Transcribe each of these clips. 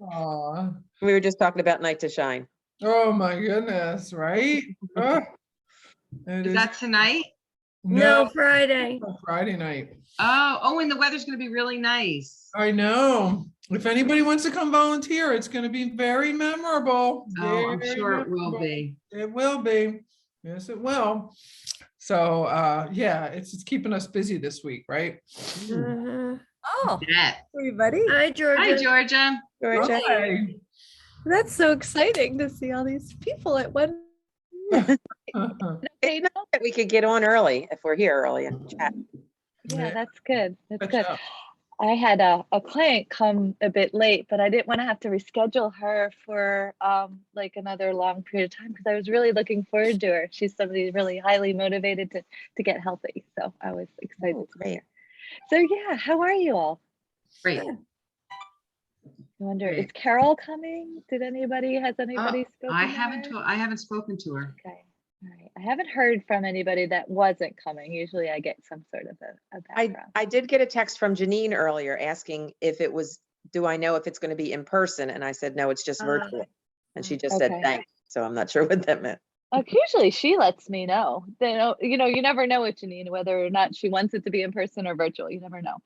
Aw. We were just talking about Night to Shine. Oh my goodness, right? Oh, it Is is that tonight? No, Friday. Friday night. Oh, and the weather's gonna be really nice. I know. If anybody wants to come volunteer, it's going to be very memorable. Oh, I'm Very sure it will memorable. be. It will be. Yes, it will. So, yeah, it's keeping us busy this week, right? Mhm. Oh, Yeah. everybody. Hi, Georgia. Hi, Georgia. Georgia. Hi. That's so exciting to see all these people at one. They know that we could get on early if we're here early and chat. Yeah, that's good. That's Catch good. up. I had a client come a bit late, but I didn't want to have to reschedule her for like another long period of time because I was really looking forward to her. She's somebody really highly motivated to get healthy. So I was excited Oh, to see great. her. So yeah, how are you all? Great. I wonder, is Great. Carol coming? Has anybody spoken I to haven't her? I haven't spoken to her. Okay. All right. I haven't heard from anybody that wasn't coming. Usually I get some sort of a background. I did get a text from Janine earlier asking if it was, do I know if it's going to be in person? And I said, no, it's just virtual. And she just said, Okay. thanks. So I'm not sure what that meant. Usually she lets me know. They know, you never know with Janine, whether or not she wants it to be in person or virtual. You never know.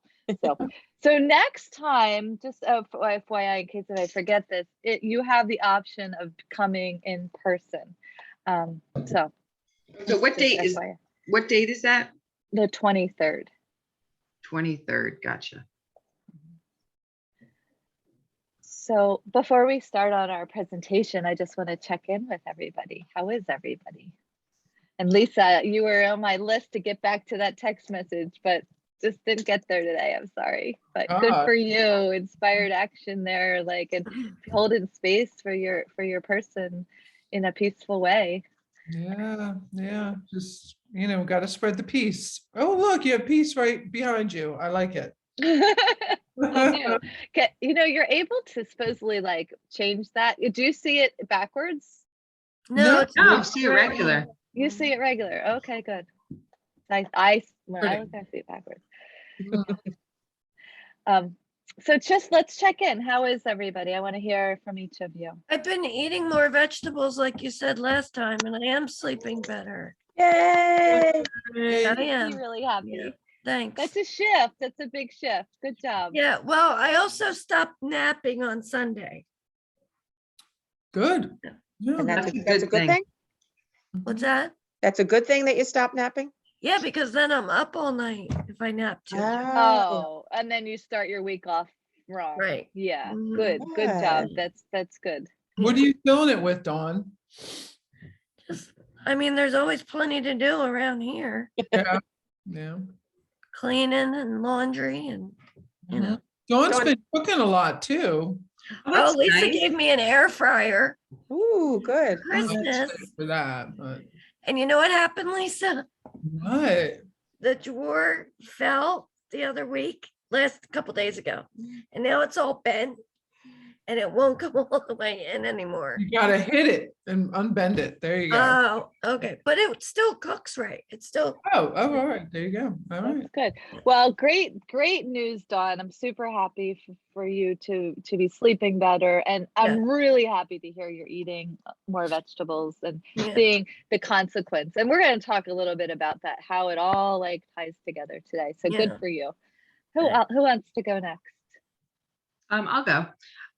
So next time, just FYI, in case if I forget this, you have the option of coming in person. So what just date is FYI. that? The 23rd. 23rd. Gotcha. So before we start on our presentation, I just want to check in with everybody. How is everybody? And Lisa, you were on my list to get back to that text message, but just didn't get there today. I'm sorry, but good for you. Inspired action there, like, and holding space for your person in a peaceful way. Yeah. Just, got to spread the peace. Oh, look, you have peace right behind you. I like it. I do. You're able to supposedly like change that. Do you see it backwards? No, it's No, see you regular. You see it regular. Okay, good. When I look, I see it backwards. So let's check in. How is everybody? I want to hear from each of you. I've been eating more vegetables, like you said last time, and I am sleeping better. Yay! I I'm am. really happy. Yeah. Thanks. That's a shift. That's a big shift. Good job. Yeah, well, I also stopped napping on Sunday. Good. Yeah. And That's a that's a good good thing. thing? What's that? That's a good thing that you stopped napping? Yeah, because then I'm up all night if I nap too. Oh, and then you start your week off wrong. Right. Yeah. Mhm. Good job. That's good. What are you filling it with, Dawn? I mean, there's always plenty to do around here. Yeah. Cleaning and laundry and, you know. Dawn's Dawn- been cooking a lot too. Oh, that's Lisa nice. gave me an air fryer Ooh, good. for Christmas. For that, but And you know what happened, Lisa? what? The drawer fell the other week, last couple days ago, and now it's all bent and it won't come all the way in anymore. You gotta hit it and unbend it. There you go. Oh, okay, but it still cooks right. It's still Oh, all right. There you go. All right. That's good. Well, great news, Dawn. I'm super happy for you to be sleeping better, and I'm really happy to hear you're eating more vegetables and seeing the consequence. And we're going to talk a little bit about that, how it all like ties together today. So good for you. Who wants to go next? I'll go.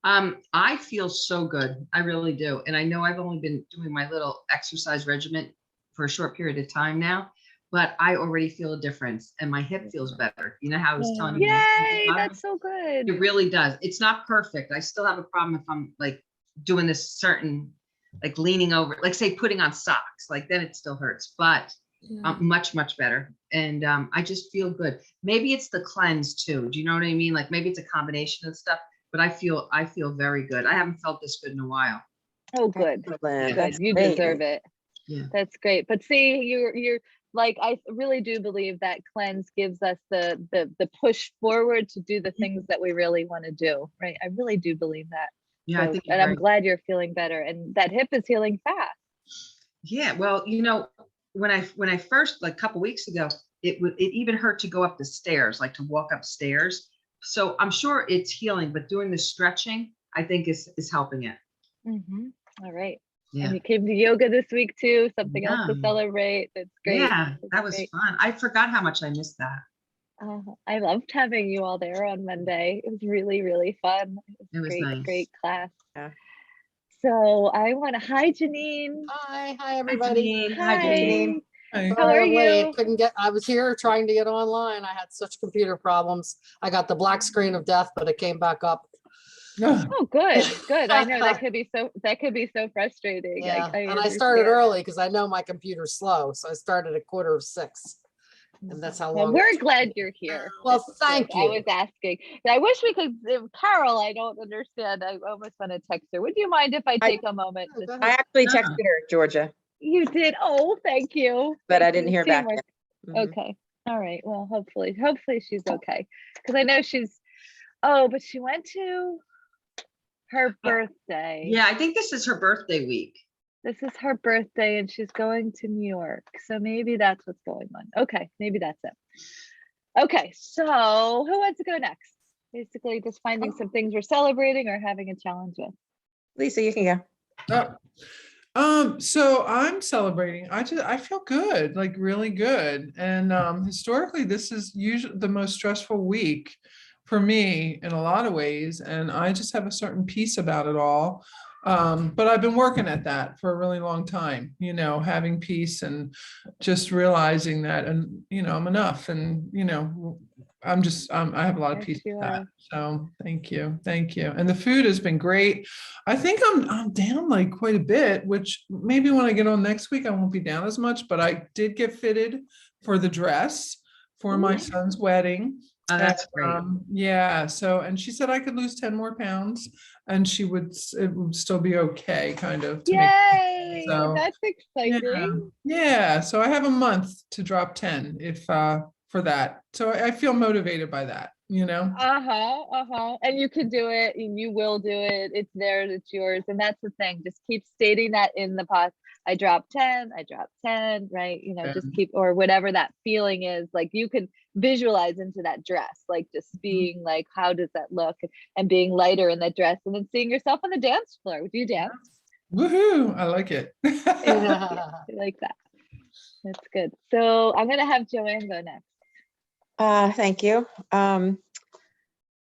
I feel so good. I really do. And I know I've only been doing my little exercise regimen for a short period of time now, but I already feel a difference and my hip feels better. You know how I was telling you? Yay, that's so good. It really does. It's not perfect. I still have a problem if I'm like doing this certain, like leaning over, like say putting on socks, like then it still hurts, but much, much better. And I just feel good. Maybe it's the cleanse too. Do you know what I mean? Like maybe it's a combination of stuff, but I feel very good. I haven't felt this good in a while. Oh, good. Good. You deserve it. Yeah. That's great. But see, you're like, I really do believe that cleanse gives us the push forward to do the things that we really want to do. Right. I really do believe that. Yeah. So, I think and I'm glad you're feeling better and that hip is healing fast. Yeah. Well, when I first, like a couple weeks ago, it even hurt to go up the stairs, like to walk upstairs. So I'm sure it's healing, but doing the stretching, I think is helping it. Mhm. All right. Yeah. And you came to yoga this week too, something else to Yeah. celebrate. That's great. Yeah, That's that was great. fun. I forgot how much I missed that. I loved having you all there on Monday. It was really, really fun. It was great, nice. great class. Yeah. So I want to, hi Janine. Hi Hi, everybody. Janine. Hi, Janine. Hi. How Sorry are I'm late. you? Couldn't get, I was here trying to get online. I had such computer problems. I got the black screen of death, but it came back up. Oh, good, good. I know that could be so frustrating. Yeah, I and I started understand. early because I know my computer's slow. So I started at 5:45. And that's how Well, long. we're it took. glad you're here. Well, This is thank good. I you. was asking. I wish we could, if Carol, I don't understand. I almost want to text her. Would you mind if I take a moment? Oh, to go say- I ahead. actually Ah. texted her, Georgia, You did. Oh, thank you. but I Thank didn't you. hear back Teamwork. yet. Mhm. Okay. All right. Well, hopefully she's okay. Because I know but she went to her birthday. Yeah, I think this is her birthday week. This is her birthday and she's going to New York. So maybe that's what's going on. Okay. Maybe that's it. Okay. So who wants to go next? Basically just finding some things we're celebrating or having a challenge with. Lisa, you can go. So I'm celebrating. I feel good, like really good. And historically, this is usually the most stressful week for me in a lot of ways. And I just have a certain peace about it all. But I've been working at that for a really long time, having peace and just realizing that, and I'm enough, and I have a lot of Yes, peace you with that. are. So thank you. And the food has been great. I think I'm down like quite a bit, which maybe when I get on next week, I won't be down as much, but I did get fitted for the dress for my Ooh. son's wedding. Oh, that's And, great. yeah. So, and she said I could lose 10 more pounds and it would still be okay, kind of. To make, Yay! so, That's exciting. yeah. So I have a month to drop 10 if for that. So I feel motivated by that, And you can do it and you will do it. It's theirs, it's yours. And that's the thing. Just keep stating that in the pot. I dropped 10, right? Just keep, or whatever that feeling is, like you can visualize into that dress, like just being like, how does that look? And being lighter in that dress and then seeing yourself on the dance floor. Do you dance? Woohoo. I like it. I like that. That's good. So I'm going to have Joanne go next. Thank you.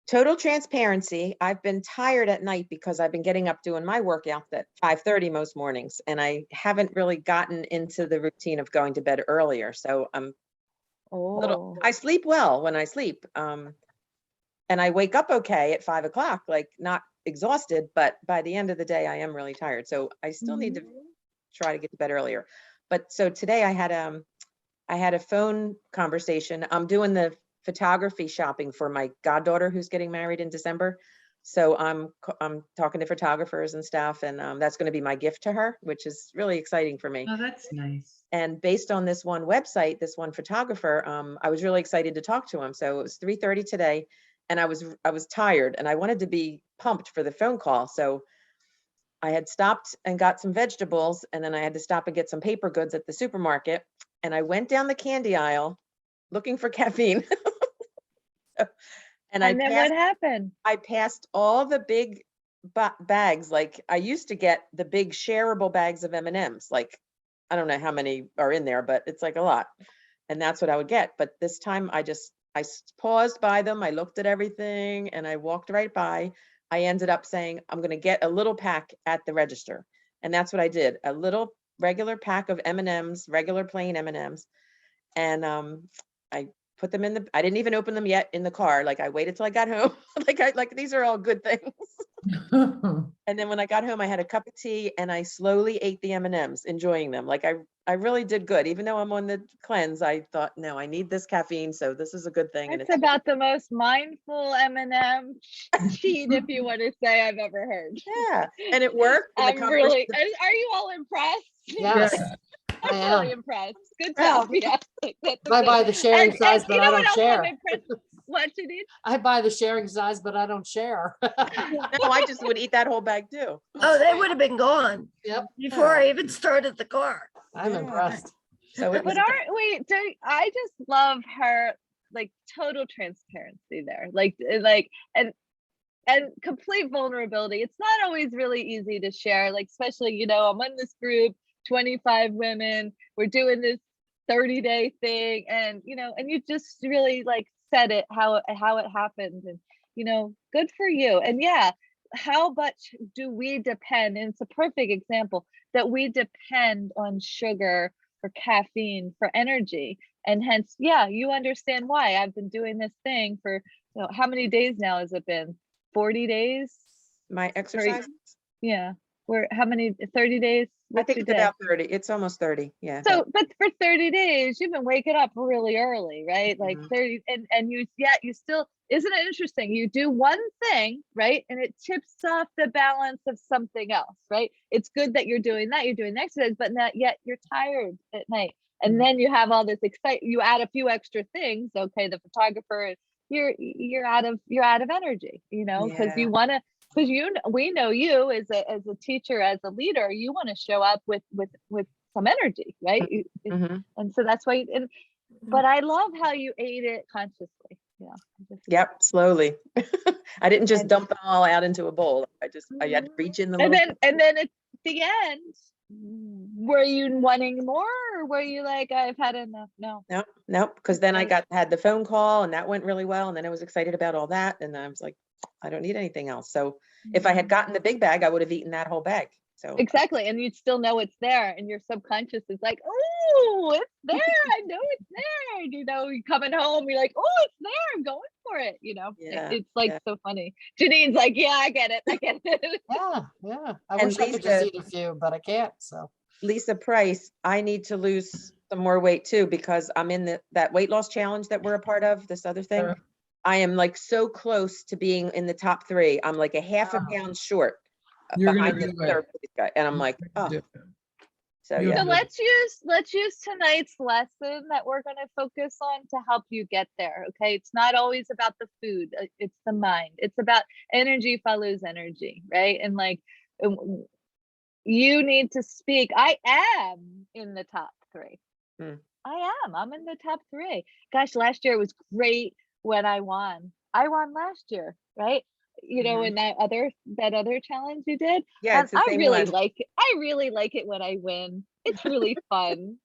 Total transparency. I've been tired at night because I've been getting up doing my workout at 5:30 most mornings, and I haven't really gotten into the routine of going to bed earlier. So I'm Oh, I sleep well when I sleep. And I wake up okay at 5 o'clock, like not exhausted, but by the end of the day, I am really tired. So I still need to try to get to bed earlier. But so today I had a phone conversation. I'm doing the photography shopping for my goddaughter who's getting married in December. So I'm talking to photographers and stuff, and that's going to be my gift to her, which is really exciting for me. Oh, that's nice. And based on this one website, this one photographer, I was really excited to talk to him. So it was 3:30 today, and I was tired and I wanted to be pumped for the phone call. So I had stopped and got some vegetables, and then I had to stop and get some paper goods at the supermarket. And I went down the candy aisle looking for caffeine. And and then what happened? I passed all the big bags. Like I used to get the big shareable bags of M&Ms. Like, I don't know how many are in there, but it's like a lot. And that's what I would get. But this time I paused by them. I looked at everything and I walked right by. I ended up saying, I'm going to get a little pack at the register. And that's what I did. A little regular pack of M&Ms, regular plain M&Ms. And I put them I didn't even open them yet in the car. Like I waited till I got home. like these are all good things. And then when I got home, I had a cup of tea and I slowly ate the M&Ms, enjoying them. Like I really did good. Even though I'm on the cleanse, I thought, no, I need this caffeine. So this is a good thing. It's about the most mindful M&M cheat, if you want to say, I've ever heard. Yeah. And it worked. And I'm really, are you all impressed? Yes, I'm I really am. impressed. Good job. Yeah. I buy the sharing size, but you I know don't what else share. I'm impressed? What you did? I buy the sharing size, but I don't share. No, I just would eat that whole bag too. Oh, they would have been gone Yep, before I even started the car. I'm Yeah. impressed. So it was, But I just love her. like total transparency there, and complete vulnerability. It's not always really easy to share, like, especially, you know, I'm in this group, 25 women, we're doing this 30-day thing, and, you know, and you just really like said it, how it happened, and, you know, good for you. And yeah, how much do we depend, and it's a perfect example that we depend on sugar or caffeine for energy. And hence, yeah, you understand why I've been doing this thing for, you know, how many days now has it been? 40 days? My exercise, Yeah. Where, how many, 30 days? I What's think your it's day? about 30. It's almost 30. Yeah. So, but for 30 days, you've been waking up really early, right? Like Mhm. 30, and you, yeah, you still, isn't it interesting? You do one thing, right? And it tips off the balance of something else, right? It's good that you're doing that, you're doing exercise, but not yet you're tired at night. And Mhm. then you have all this you add a few extra things. Okay, the photographer, you're out of energy, you know, because Yeah. you want to, because we know you as a teacher, as a leader, you want to show up with some energy, right? Mhm. And so that's why, but I love how you ate it consciously. Yeah. Yep, slowly. I didn't just And- dump them all out into a bowl. I had to reach in the And little. then at the end, were you wanting more, or were you like, I've had enough? No. Nope, nope, because then I Okay. had the phone call and that went really well. And then I was excited about all that. And I was like, I don't need anything else. So if I had gotten the big bag, I would have eaten that whole bag. So Exactly. And you'd still know it's there, and your subconscious is like, oh, it's there. I know it's there. You know, you're coming home, you're like, oh, it's there. I'm going for it. You know, Yeah, it's like yeah. so funny. Janine's like, yeah, I get it. I get it. Yeah, yeah. I And wish I could just Lisa- eat a few, but I can't, so. Lisa Price, I need to lose some more weight too, because I'm in that weight loss challenge that we're a part of, this other thing. Yeah. I am like so close to being in the top 3. I'm like a half a Wow. pound short You're gonna behind the do it. third place guy. And I'm You're like, gonna oh, do it. so You'll yeah. So do it. let's use tonight's lesson that we're going to focus on to help you get there. Okay, it's not always about the food, it's the mind. It's about energy follows energy, right? And like, you need to speak. I am in the top 3. I'm in the top 3. Gosh, last year was great when I won. I won last year, right? You know, in that other challenge you did. Yeah, it's the I same really one. like it. I really like it when I win. It's really fun.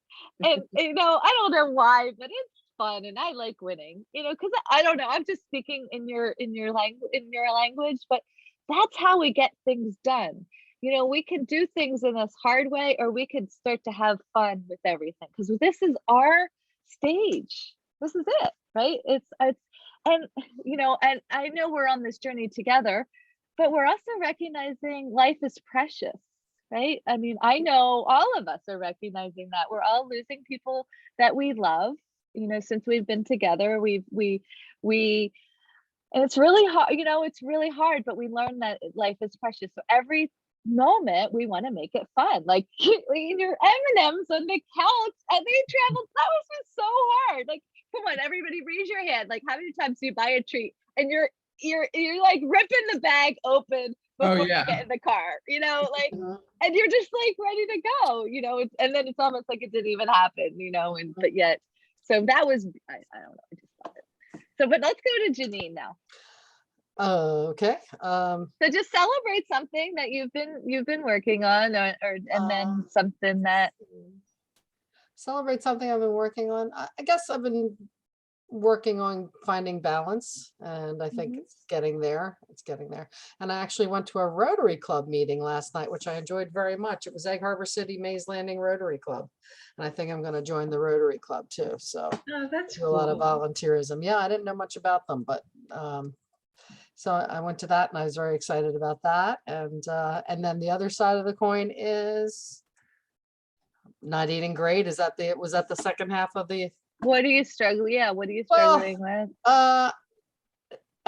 And you know, I don't know why, but it's fun, and I like winning. You know, because I don't know. I'm just speaking in your language, but that's how we get things done. You know, we can do things in this hard way, or we could start to have fun with everything, because this is our stage. This is it, right? It's and you know, and I know we're on this journey together, but we're also recognizing life is precious, right? I mean, I know all of us are recognizing that we're all losing people that we love. You know, since we've been together, we and it's really hard, you know, it's really hard, but we learn that life is precious. So every moment we want to make it fun. Like eating your M&Ms on the couch, and they traveled. That was just so hard. Like, come on, everybody, raise your hand. Like, how many times do you buy a treat and you're like ripping the bag open Oh, before yeah. you get in the car, you know, like, Mhm. and you're just like ready to go, you know, and then it's almost like it didn't even happen, you know, and but yet, so that was, I don't know, I just love it. So, but let's go to Janine now. Okay. So just celebrate something that you've been working on, or and then something that Celebrate something I've been working on. I guess I've been working on finding balance, and I think it's getting there. It's getting there. And I actually went to a Rotary Club meeting last night, which I enjoyed very much. It was Egg Harbor City Mays Landing Rotary Club. And I think I'm going to join the Rotary Club too. So Oh, that's do a lot of cool. volunteerism. Yeah, I didn't know much about them, but so I went to that and I was very excited about that. And then the other side of the coin is not eating great. Was that the second half of the? what are you struggling? Yeah, what are you Well, struggling with? I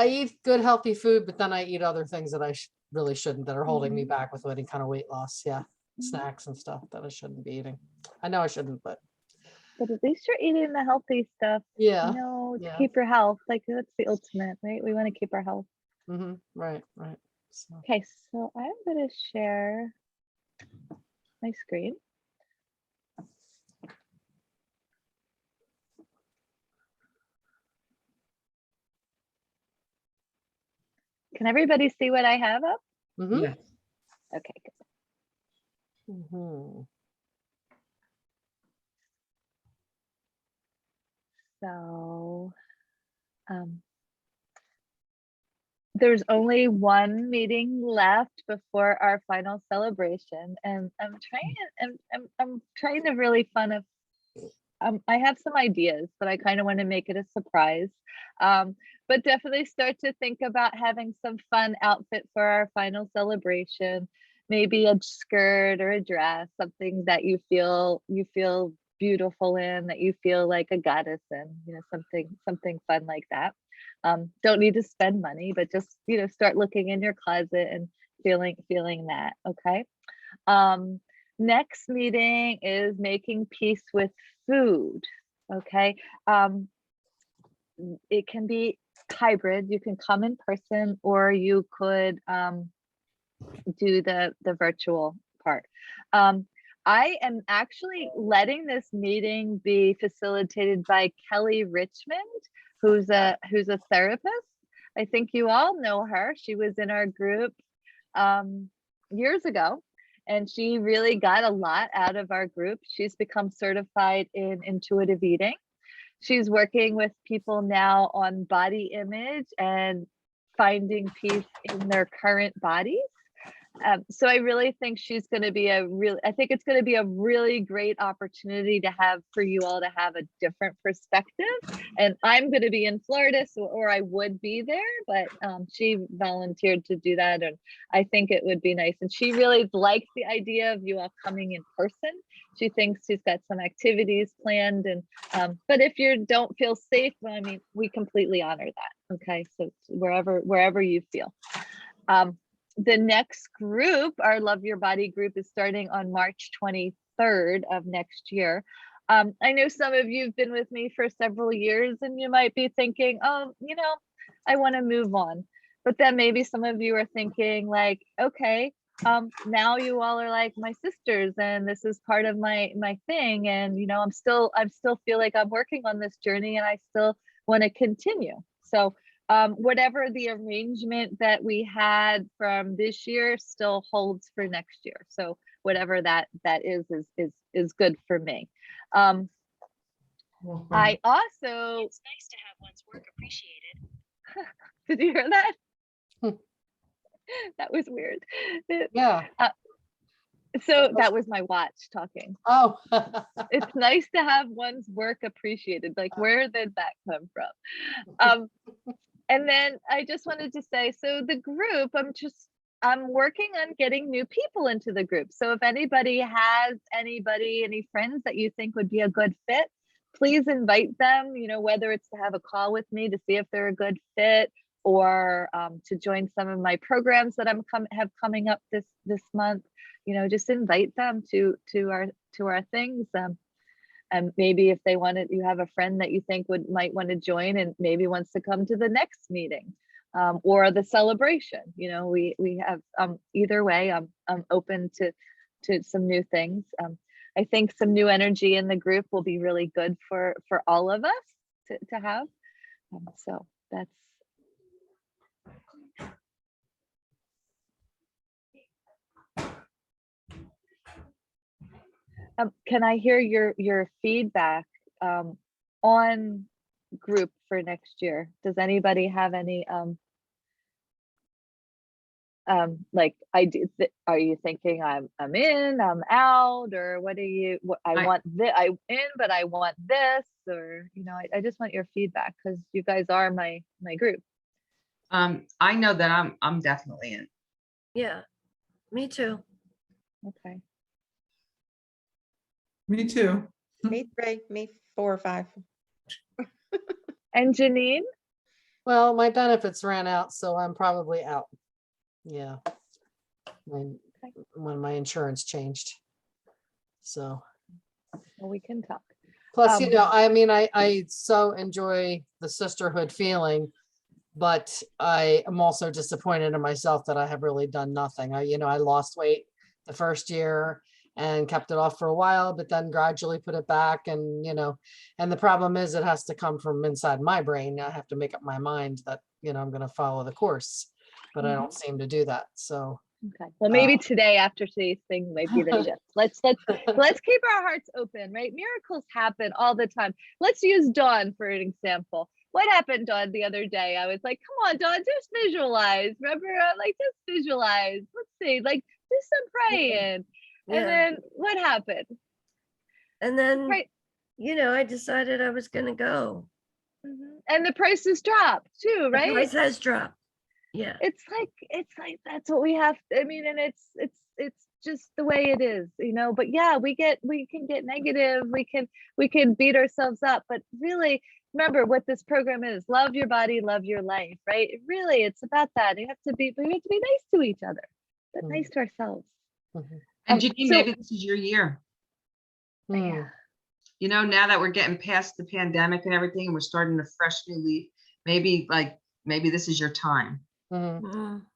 eat good healthy food, but then I eat other things that I really shouldn't, that are holding me back with any kind of weight loss. Yeah, snacks and stuff that I shouldn't be eating. I know I shouldn't, but But at least you're eating the healthy stuff, yeah. you know, to Yeah. keep your health. Like that's the ultimate, right? We want to keep our health. Right. So, Okay, so I'm gonna share my screen. Can everybody see what I have up? Mhm. Yeah. Okay, good. Mhm. So, there's only one meeting left before our final celebration, and I'm trying to really fun of. I have some ideas, but I kind of want to make it a surprise. But definitely start to think about having some fun outfit for our final celebration. Maybe a skirt or a dress, something that you feel beautiful in, that you feel like a goddess in, something fun like that. Don't need to spend money, but just, start looking in your closet and feeling that, okay? Next meeting is making peace with food, okay? It can be hybrid. You can come in person, or you could do the virtual part. I am actually letting this meeting be facilitated by Kelly Richmond, who's a therapist. I think you all know her. She was in our group years ago, and she really got a lot out of our group. She's become certified in intuitive eating. She's working with people now on body image and finding peace in their current bodies. So I really think she's going to be I think it's going to be a really great opportunity to have for you all to have a different perspective. And I'm going to be in Florida, or I would be there, but she volunteered to do that. And I think it would be nice. And she really likes the idea of you all coming in person. She thinks she's got some activities planned. And but if you don't feel safe, I mean, we completely honor that. Okay. So wherever you feel. The next group, our Love Your Body group, is starting on March 23rd of next year. I know some of you have been with me for several years, and you might be thinking, oh, I want to move on. But then maybe some of you are thinking like, okay, now you all are like my sisters, and this is part of my thing. And, I still feel like I'm working on this journey, and I still want to continue. So whatever the arrangement that we had from this year still holds for next year. So whatever that is good for me. I also, it's nice to have one's work appreciated. Did you hear that? That was weird. Yeah. So that was my watch talking. Oh. It's nice to have one's work appreciated. Like, where did that come from? And then I just wanted to say, so the group, I'm working on getting new people into the group. So if anybody has any friends that you think would be a good fit, please invite them, whether it's to have a call with me to see if they're a good fit, or to join some of my programs that have coming up this month. Just invite them to our things. And maybe if you have a friend that you think might want to join and maybe wants to come to the next meeting, or the celebration. We have either way. I'm open to some new things. I think some new energy in the group will be really good for all of us to have. So that's. Can I hear your feedback on group for next year? Does anybody have any like ideas? Are you thinking I'm in, I'm out, or what I want this, I'm in, but I want this, or I just want your feedback, because you guys are my group. I know that I'm definitely in. Yeah, me too. Okay. Me too. Me 3, me 4 or 5. And Janine? Well, my benefits ran out, so I'm probably out. Yeah. When my insurance changed. So. Well, we can talk. Plus, I mean, I so enjoy the sisterhood feeling, but I am also disappointed in myself that I have really done nothing. I lost weight the first year and kept it off for a while, but then gradually put it back. And, and the problem is it has to come from inside my brain. I have to make up my mind that, I'm going to follow the course. but I don't seem to do that. So Okay. Well, maybe today after today's thing might be the shift. Let's keep our hearts open, right? Miracles happen all the time. Let's use Dawn for an example. What happened, Dawn, the other day? I was like, come on, Dawn, just visualize. Remember, like just visualize. Let's see, like do some praying. Yeah. And then what happened? And then, Right. I decided I was gonna go. And the prices dropped too, The right? price has dropped. Yeah. It's like that's what we have. I mean, and it's just the way it is, but yeah, we can get negative, we can beat ourselves up, but really remember what this program is: love your body, love your life, right? Really, it's about that. We have to be nice to each other, but nice to ourselves. And Janine, so- maybe this is your year. mm, Now that we're getting past the pandemic and everything, and we're starting a fresh new leaf, maybe this is your time. mhm. Mhm.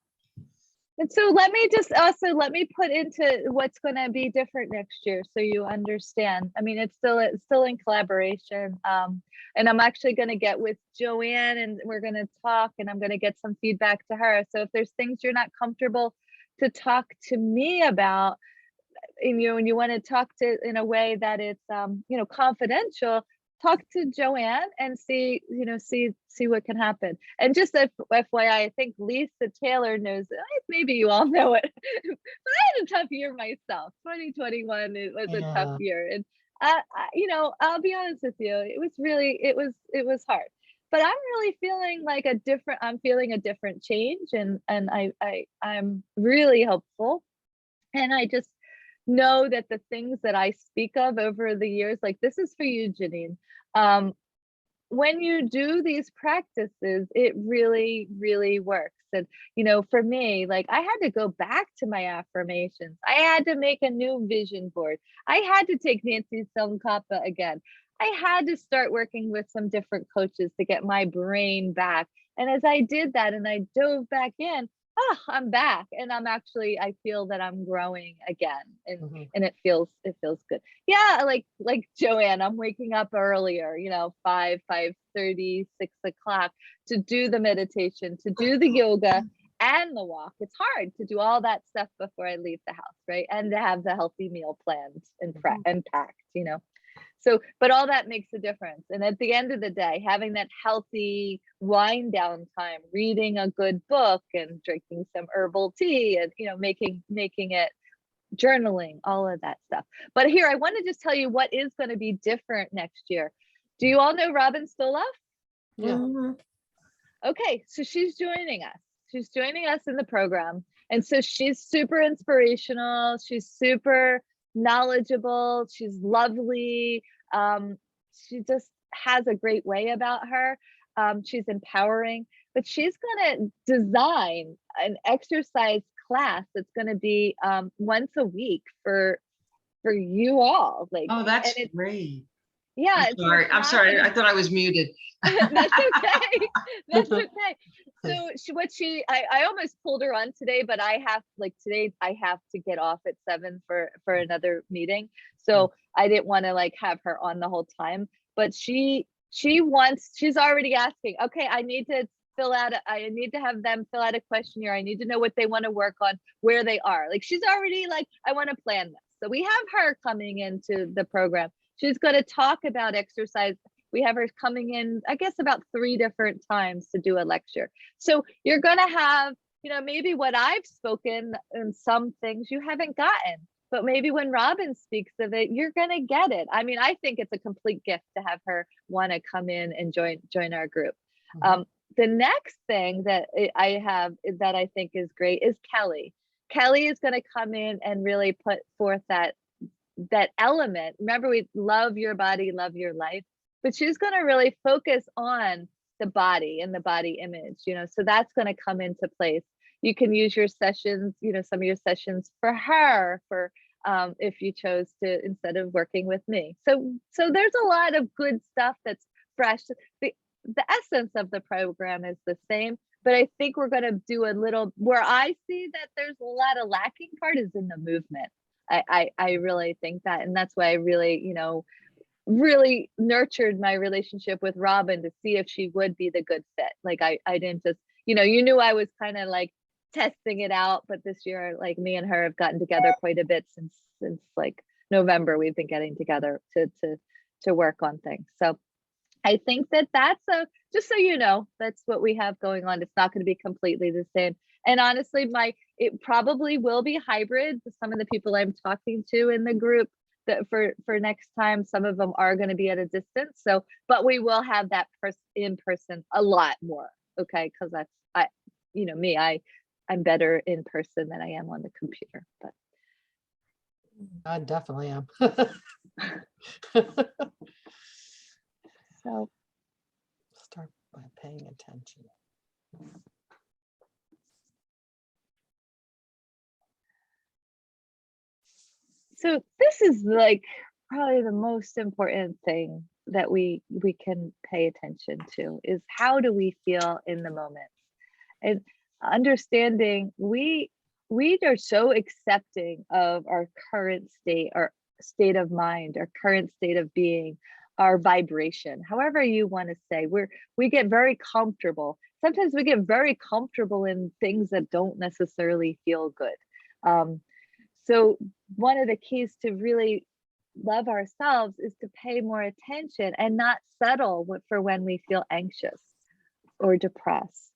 And so let me put into what's going to be different next year, so you understand. I mean, it's still in collaboration, and I'm actually going to get with Joanne, and we're going to talk, and I'm going to get some feedback to her. So if there's things you're not comfortable to talk to me about, and you want to talk to in a way that it's confidential, talk to Joanne and see what can happen. And just FYI, I think Lisa Taylor knows, maybe you all know it, but I had a tough year myself. 2021 was a Yeah. tough year, and I'll be honest with you, it was hard. But I'm really feeling like I'm feeling a different change, and I'm really hopeful, and I just know that the things that I speak of over the years, like this is for you, Janine. When you do these practices, it really, really works. And, for me, like I had to go back to my affirmations. I had to make a new vision board. I had to take Nancy Selm-Kappa again. I had to start working with some different coaches to get my brain back. And as I did that and I dove back in, I'm back, and I feel that I'm growing again, and it feels good. Yeah, like Joanne, I'm waking up earlier, 5:30, 6 o'clock to do the meditation, to do the yoga and the walk. It's hard to do all that stuff before I leave the house, right? And to have the healthy meal planned and packed, So, but all that makes a difference. And at the end of the day, having that healthy wind down time, reading a good book and drinking some herbal tea, and making it, journaling, all of that stuff. But here, I want to just tell you what is going to be different next year. Do you all know Robin Stoloff? Yeah. Mhm. Okay, so she's joining us. She's joining us in the program. And so she's super inspirational. She's super knowledgeable. She's lovely. She just has a great way about her. She's empowering, but she's going to design an exercise class that's going to be once a week for you all. Like, Oh, that's and it's, great. yeah, I'm sorry. I thought I was muted. that's okay. That's okay. So I almost pulled her on today, but today I have to get off at 7 for another meeting. So I didn't want to have her on the whole time, but she's already asking, okay, I need to have them fill out a questionnaire. I need to know what they want to work on, where they are. She's already I want to plan this. So we have her coming into the program. She's going to talk about exercise. We have her coming in, I guess, about 3 different times to do a lecture. So you're going to have, maybe what I've spoken and some things you haven't gotten, but maybe when Robin speaks of it, you're going to get it. I mean, I think it's a complete gift to have her want to come in and join our group. The next thing that I have that I think is great is Kelly. Kelly is going to come in and really put forth that element. Remember, we love your body, love your life, but she's going to really focus on the body and the body image, so that's going to come into place. You can use your sessions, some of your sessions for her, if you chose to, instead of working with me. So there's a lot of good stuff that's fresh. The essence of the program is the same, but I think we're going to do a little, where I see that there's a lot of lacking part is in the movement. I really think that, and that's why I really, really nurtured my relationship with Robin to see if she would be the good fit. I didn't just, you knew I was kind of testing it out, but this year, like me and her have gotten together quite a bit since like November. We've been getting together to work on things. So I think that's just so you know, that's what we have going on. It's not going to be completely the same. And honestly, it probably will be hybrid. Some of the people I'm talking to in the group that for next time, some of them are going to be at a distance. So, but we will have that in person a lot more. Okay, because I'm better in person than I am on the computer. But I definitely am. so Start by paying attention. so this is like probably the most important thing that we can pay attention to is how do we feel in the moment, and understanding we are so accepting of our current state, our state of mind, our current state of being, our vibration, however you want to say. We get very comfortable. Sometimes we get very comfortable in things that don't necessarily feel good. So one of the keys to really love ourselves is to pay more attention and not settle for when we feel anxious or depressed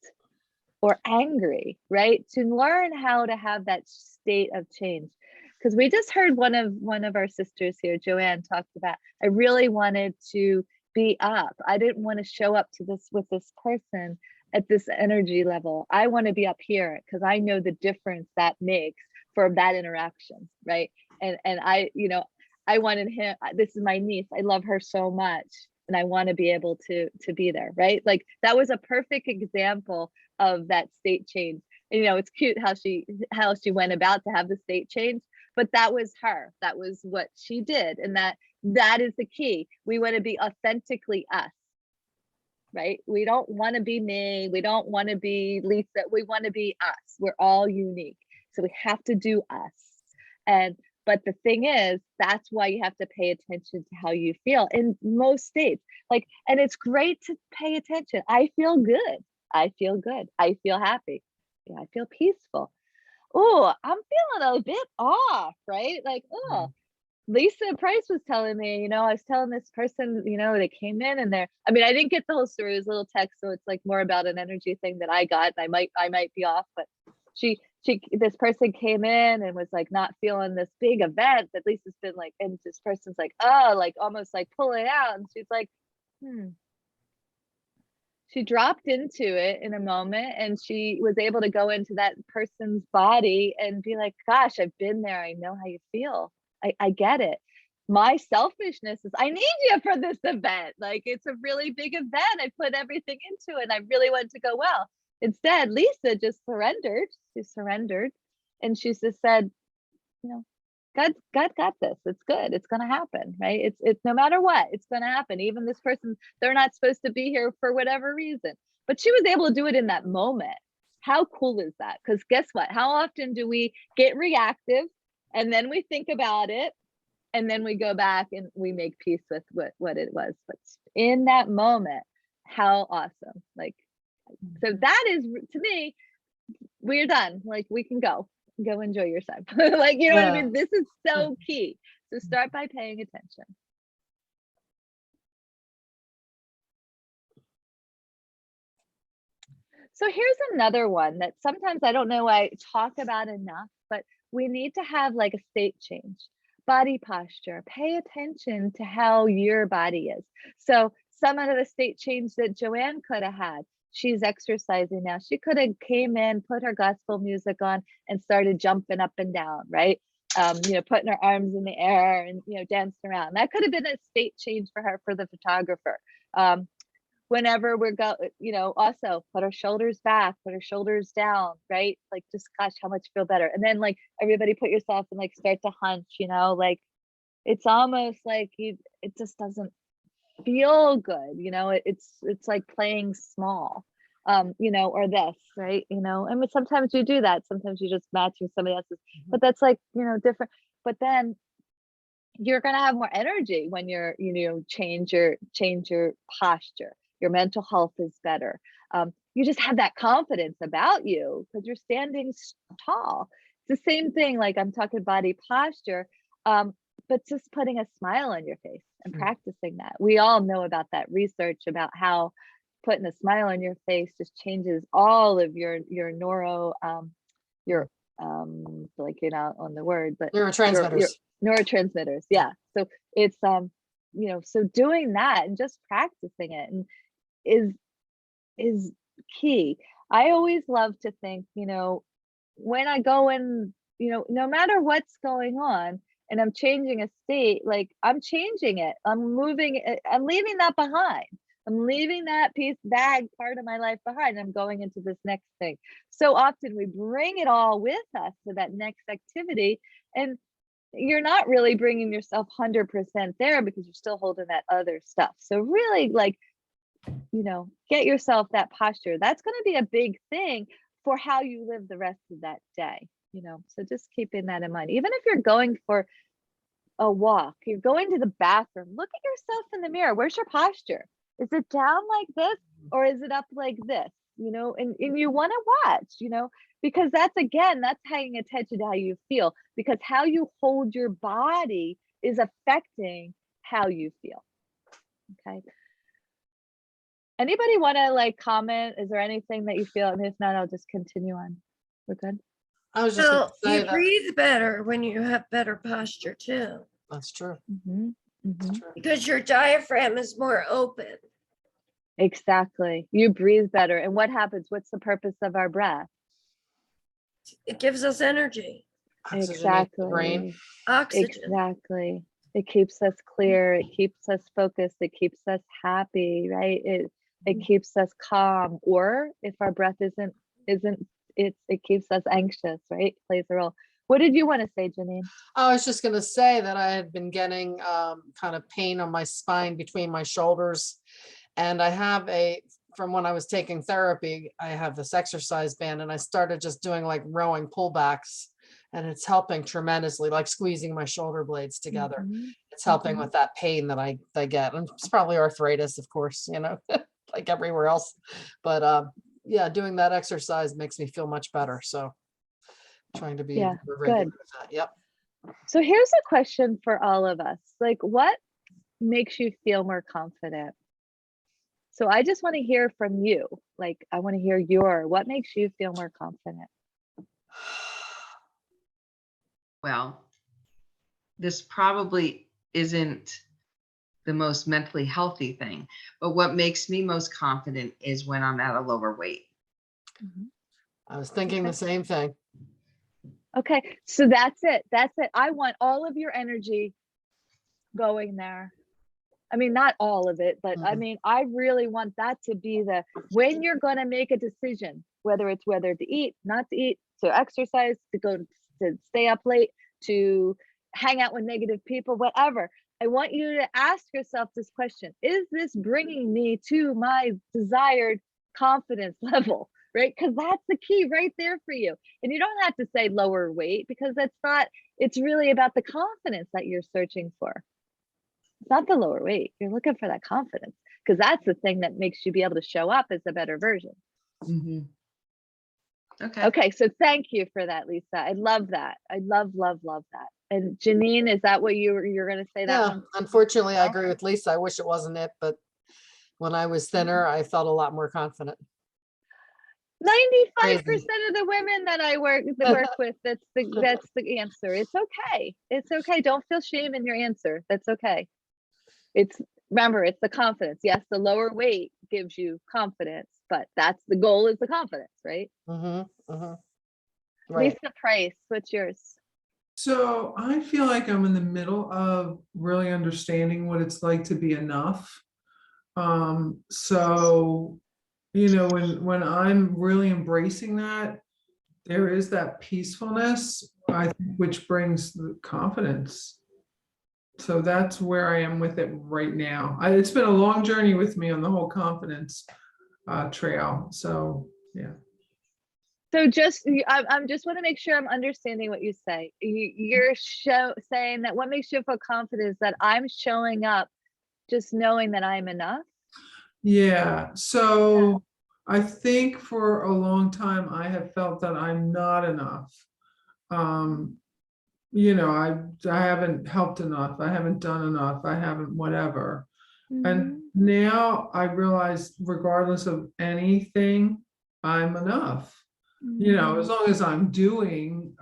or angry, right? To learn how to have that state of change. Because we just heard one of our sisters here, Joanne, talked about, I really wanted to be up. I didn't want to show up to this with this person at this energy level. I want to be up here because I know the difference that makes for that interaction, right? And I wanted him. This is my niece. I love her so much, and I want to be able to be there, right? Like that was a perfect example of that state change. And, it's cute how she went about to have the state change, but that was her. That was what she did, and that is the key. We want to be authentically us, right? We don't want to be me. We don't want to be Lisa. We want to be us. We're all unique. So we have to do us. But the thing is, that's why you have to pay attention to how you feel in most states. And it's great to pay attention. I feel good. I feel good. I feel happy. Yeah, I feel peaceful. Oh, I'm feeling a bit off, right? Lisa Price was telling me, I was telling this person, they came in and I didn't get the whole story. It was a little text, so it's like more about an energy thing that I got. I might be off, but this person came in and was like not feeling this big event that Lisa's been like, and this person's like, oh, like almost like pulling out, and she's like, She dropped into it in a moment, and she was able to go into that person's body and be like, gosh, I've been there. I know how you feel. I get it. My selfishness is I need you for this event. Like, it's a really big event. I put everything into it. And I really want it to go well. Instead, Lisa just surrendered. She surrendered, and she just said, God got this. It's good. It's going to happen, right? It's no matter what, it's going to happen. Even this person, they're not supposed to be here for whatever reason, but she was able to do it in that moment. How cool is that? Because guess what? How often do we get reactive, and then we think about it, and then we go back and we make peace with what it was? But in that moment, how awesome. So that is, to me, we're done. Like, we can go enjoy yourself. What I mean? This is so key. So start by paying attention. So here's another one that sometimes I don't know I talk about enough, but we need to have like a state change. Body posture. Pay attention to how your body is. So some of the state change that Joanne could have had. She's exercising now. She could have came in, put her gospel music on, and started jumping up and down, right? Putting her arms in the air and, dancing around. That could have been a state change for her, for the photographer. Whenever also put her shoulders back, put her shoulders down, right? Like, just, gosh, how much feel better. And then everybody put yourself and start to hunch, it's almost like it just doesn't feel good. It's like playing small, or this, right? Sometimes you do that. Sometimes you just matching somebody else's, but that's different. But then you're going to have more energy when change your posture. Your mental health is better. you just have that confidence about you because you're standing tall. It's the same thing, like I'm talking body posture, but just putting a smile on your face and Mm. practicing that. We all know about that research about how putting a smile on your face just changes all of your your like you're not on the word, but your Neurotransmitters. neurotransmitters. Yeah. So it's so doing that and just practicing it and is key. I always love to think, when I go in, no matter what's going on and I'm changing a state, like I'm changing it. I'm moving it, I'm leaving that behind. I'm leaving that bag part of my life behind. I'm going into this next thing. So often we bring it all with us to that next activity, and you're not really bringing yourself 100% there because you're still holding that other stuff. So really, like, get yourself that posture. That's going to be a big thing for how you live the rest of that day. So just keeping that in mind. Even if you're going for a walk, you're going to the bathroom, look at yourself in the mirror. Where's your posture? Is it down like this or is it up like this? And you want to watch, because that's paying attention to how you feel, because how you hold your body is affecting how you feel. Okay. Anybody want to like comment? Is there anything that you feel? And if not, I'll just continue on. We're good. I was just So gonna say you that. breathe better when you have better posture too, That's true. Mm-hmm. True. because your diaphragm is more open. Exactly. You breathe better. And what happens? What's the purpose of our breath? It gives us energy, Oxygenate the brain. oxygen. Exactly. It keeps us clear. It keeps us focused. It keeps us happy, right? It keeps us calm. Or if our breath isn't, it keeps us anxious, right? Plays a role. What did you want to say, Janine? I was just gonna say that I had been getting kind of pain on my spine between my shoulders. And I have from when I was taking therapy, I have this exercise band and I started just doing like rowing pullbacks, and it's helping tremendously, like squeezing my shoulder blades together. Mhm. It's helping Mhm. with that pain that I get. And it's probably arthritis, of course, like everywhere else. But yeah, doing that exercise makes me feel much better. So trying to be Yeah, more regular good. with that. Yep. So here's a question for all of us. Like, what makes you feel more confident? So I just want to hear from you. Like, I want to hear what makes you feel more confident? Well, this probably isn't the most mentally healthy thing, but what makes me most confident is when I'm at a lower weight. I was thinking Okay. the same thing. Okay, so that's it. I want all of your energy going there. I mean, not all of it, but I Mhm. mean, I really want that to be when you're going to make a decision, whether to eat, not to eat, to exercise, to stay up late, to hang out with negative people, whatever. I want you to ask yourself this question: is this bringing me to my desired confidence level? Right? Because that's the key right there for you. And you don't have to say lower weight, because it's really about the confidence that you're searching for. It's not the lower weight. You're looking for that confidence, because that's the thing that makes you be able to show up as a better version. Okay. Okay, so thank you for that, Lisa. I love that. I love that. And Janine, is that what you're going to say? That Yeah, one? unfortunately, I agree with Lisa. I wish it wasn't it, but when I was thinner, I felt a lot more confident. 95% Crazy. of the women that I work with, that's the answer. It's okay. It's okay. Don't feel shame in your answer. That's okay. Remember, it's the confidence. Yes, the lower weight gives you confidence, but that's the goal, is the confidence, right? Right. Lisa Price, what's yours? So I feel like I'm in the middle of really understanding what it's like to be enough. So, when I'm really embracing that, there is that peacefulness, I think, which brings the confidence. So that's where I am with it right now. It's been a long journey with me on the whole confidence trail. So, yeah. So I just want to make sure I'm understanding what you say. You're saying that what makes you feel confident is that I'm showing up just knowing that I'm enough. Yeah. So I think for a long time, I have felt that I'm not enough. Um, I haven't helped enough. I haven't done enough. I haven't whatever. And now I realize regardless of anything, I'm enough. As long as I'm doing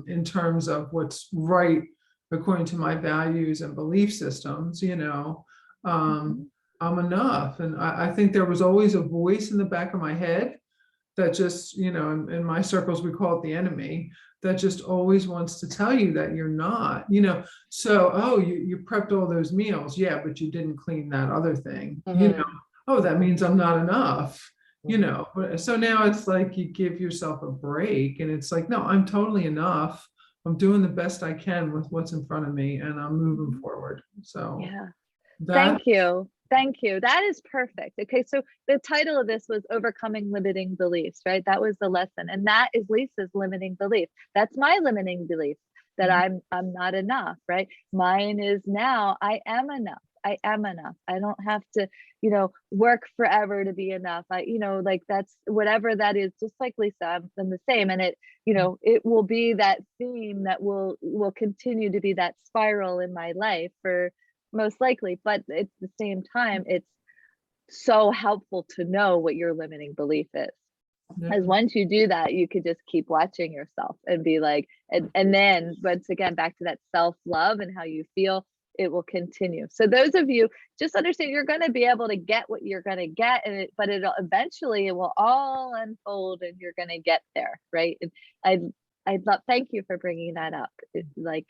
in terms of what's right according to my values and belief systems, I'm enough. And I think there was always a voice in the back of my head that just, in my circles, we call it the enemy, that just always wants to tell you that you're not, so, oh, you prepped all those meals. Yeah, but you didn't clean that other thing, oh, that means I'm not enough, so now it's like you give yourself a break and it's like, no, I'm totally enough. I'm doing the best I can with what's in front of me and I'm moving forward. So Yeah. that, Thank you. Thank you. That is perfect. Okay, so the title of this was Overcoming Limiting Beliefs, right? That was the lesson. And that is Lisa's limiting belief. That's my limiting belief, that I'm not enough, right? Mine is now I am enough. I am enough. I don't have to, work forever to be enough. Like that's whatever that is, just like Lisa, I'm the same. And it, it will be that theme that will continue to be that spiral in my life for most likely, but at the same time, it's so helpful to know what your limiting belief is. As once you do that, you could just keep watching yourself and be like, and then once again, back to that self-love and how you feel, it will continue. So those of you, just understand you're going to be able to get what you're going to get, but it'll eventually, it will all unfold and you're going to get there, right? And I'd love, thank you for bringing that up. It's like,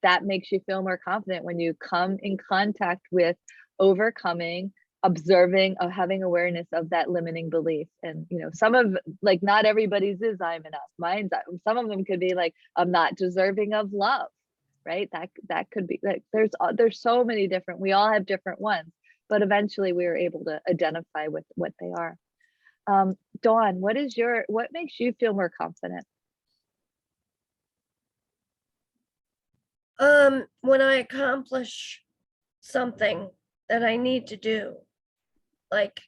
that makes you feel more confident when you come in contact with overcoming, observing, of having awareness of that limiting belief. And some of, like, not everybody's is I'm enough. Mine's, some of them could be like, I'm not deserving of love, right? That could be like, there's so many different, we all have different ones, but eventually we are able to identify with what they are. Dawn, what makes you feel more confident? When I accomplish something that I need to do, like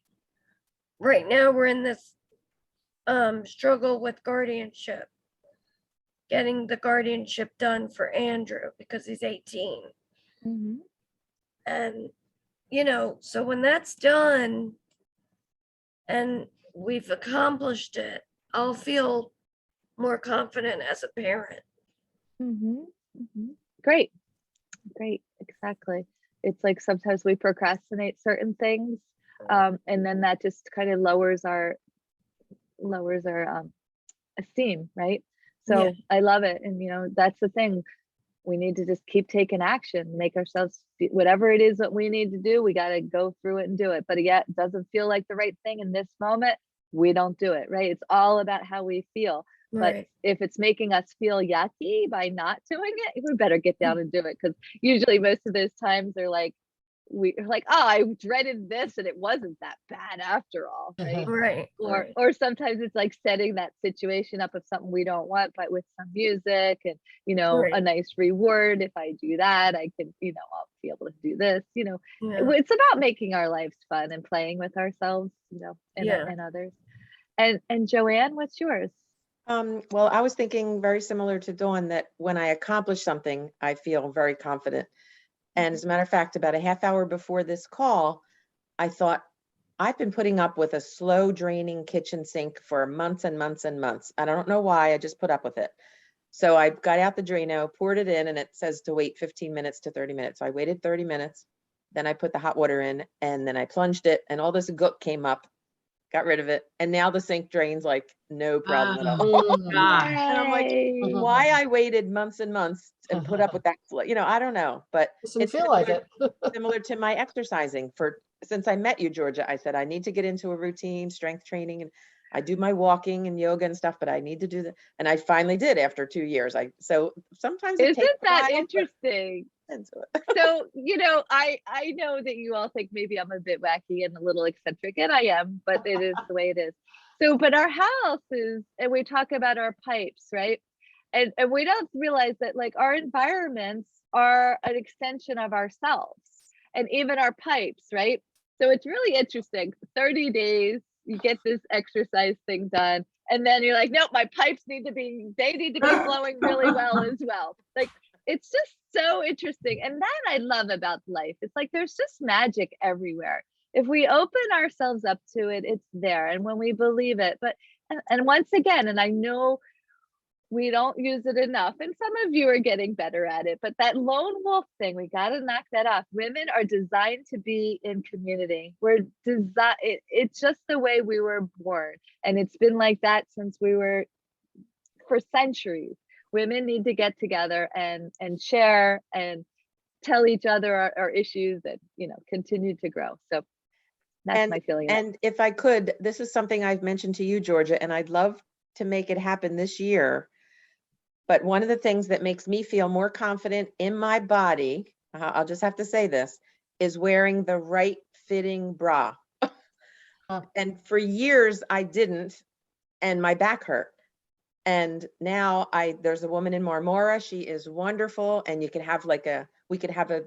right now we're in this struggle with guardianship, getting the guardianship done for Andrew because he's 18. And so when that's done and we've accomplished it, I'll feel more confident as a parent. Great. Exactly. It's like sometimes we procrastinate certain things, and then that just kind of lowers our esteem, right? So yeah. I love it. And that's the thing, we need to just keep taking action, make ourselves, whatever it is that we need to do, we got to go through it and do it. But yeah, it doesn't feel like the right thing in this moment, we don't do it, right? It's all about how we feel. But if it's making us feel yucky by not doing it, we better get down and do it. Because usually most of those times they're like, we're like, oh, I dreaded this and it wasn't that bad after all, right? Or sometimes it's like setting that situation up of something we don't want, but with some music and, a nice reward. If I do that, I can, I'll be able to do this, It's about making our lives fun and playing with ourselves, and others. And Joanne, what's yours? Well, I was thinking very similar to Dawn, that when I accomplish something, I feel very confident. And as a matter of fact, about a half hour before this call, I thought, I've been putting up with a slow draining kitchen sink for months and months and months. I don't know why, I just put up with it. So I got out the Drano, poured it in, and it says to wait 15 minutes to 30 minutes. So I waited 30 minutes, then I put the hot water in, and then I plunged it, and all this gook came up, got rid of it. And now the sink drains like no problem at all. And I'm like, why I waited months and months and put up with that, I don't know, but it feel like it. Similar to my exercising. Since I met you, Georgia, I said, I need to get into a routine, strength training, and I do my walking and yoga and stuff, but I need to do that. And I finally did after 2 years. So sometimes it isn't that interesting? So, I know that you all think maybe I'm a bit wacky and a little eccentric, and I am, but it is the way it is. So, but our house is, and we talk about our pipes, right? And we don't realize that like our environments are an extension of ourselves, and even our pipes, right? So it's really interesting. 30 days you get this exercise thing done, and then you're like, nope, my pipes need to be, they need to be flowing really well as well. Like, it's just so interesting. And that I love about life. It's like there's just magic everywhere. If we open ourselves up to it, it's there. And when we believe it, but and once again, and I know we don't use it enough, and some of you are getting better at it, but that lone wolf thing, we got to knock that off. Women are designed to be in community. We're designed, it's just the way we were born, and it's been like that since we were, for centuries. Women need to get together and share and tell each other our issues, and continue to grow. So that's my feeling. And if I could, this is something I've mentioned to you, Georgia, and I'd love to make it happen this year. But one of the things that makes me feel more confident in my body, I'll just have to say this, is wearing the right fitting bra. And for years I didn't, and my back hurt. And now there's a woman in Marmora, she is wonderful, and you can have we could have a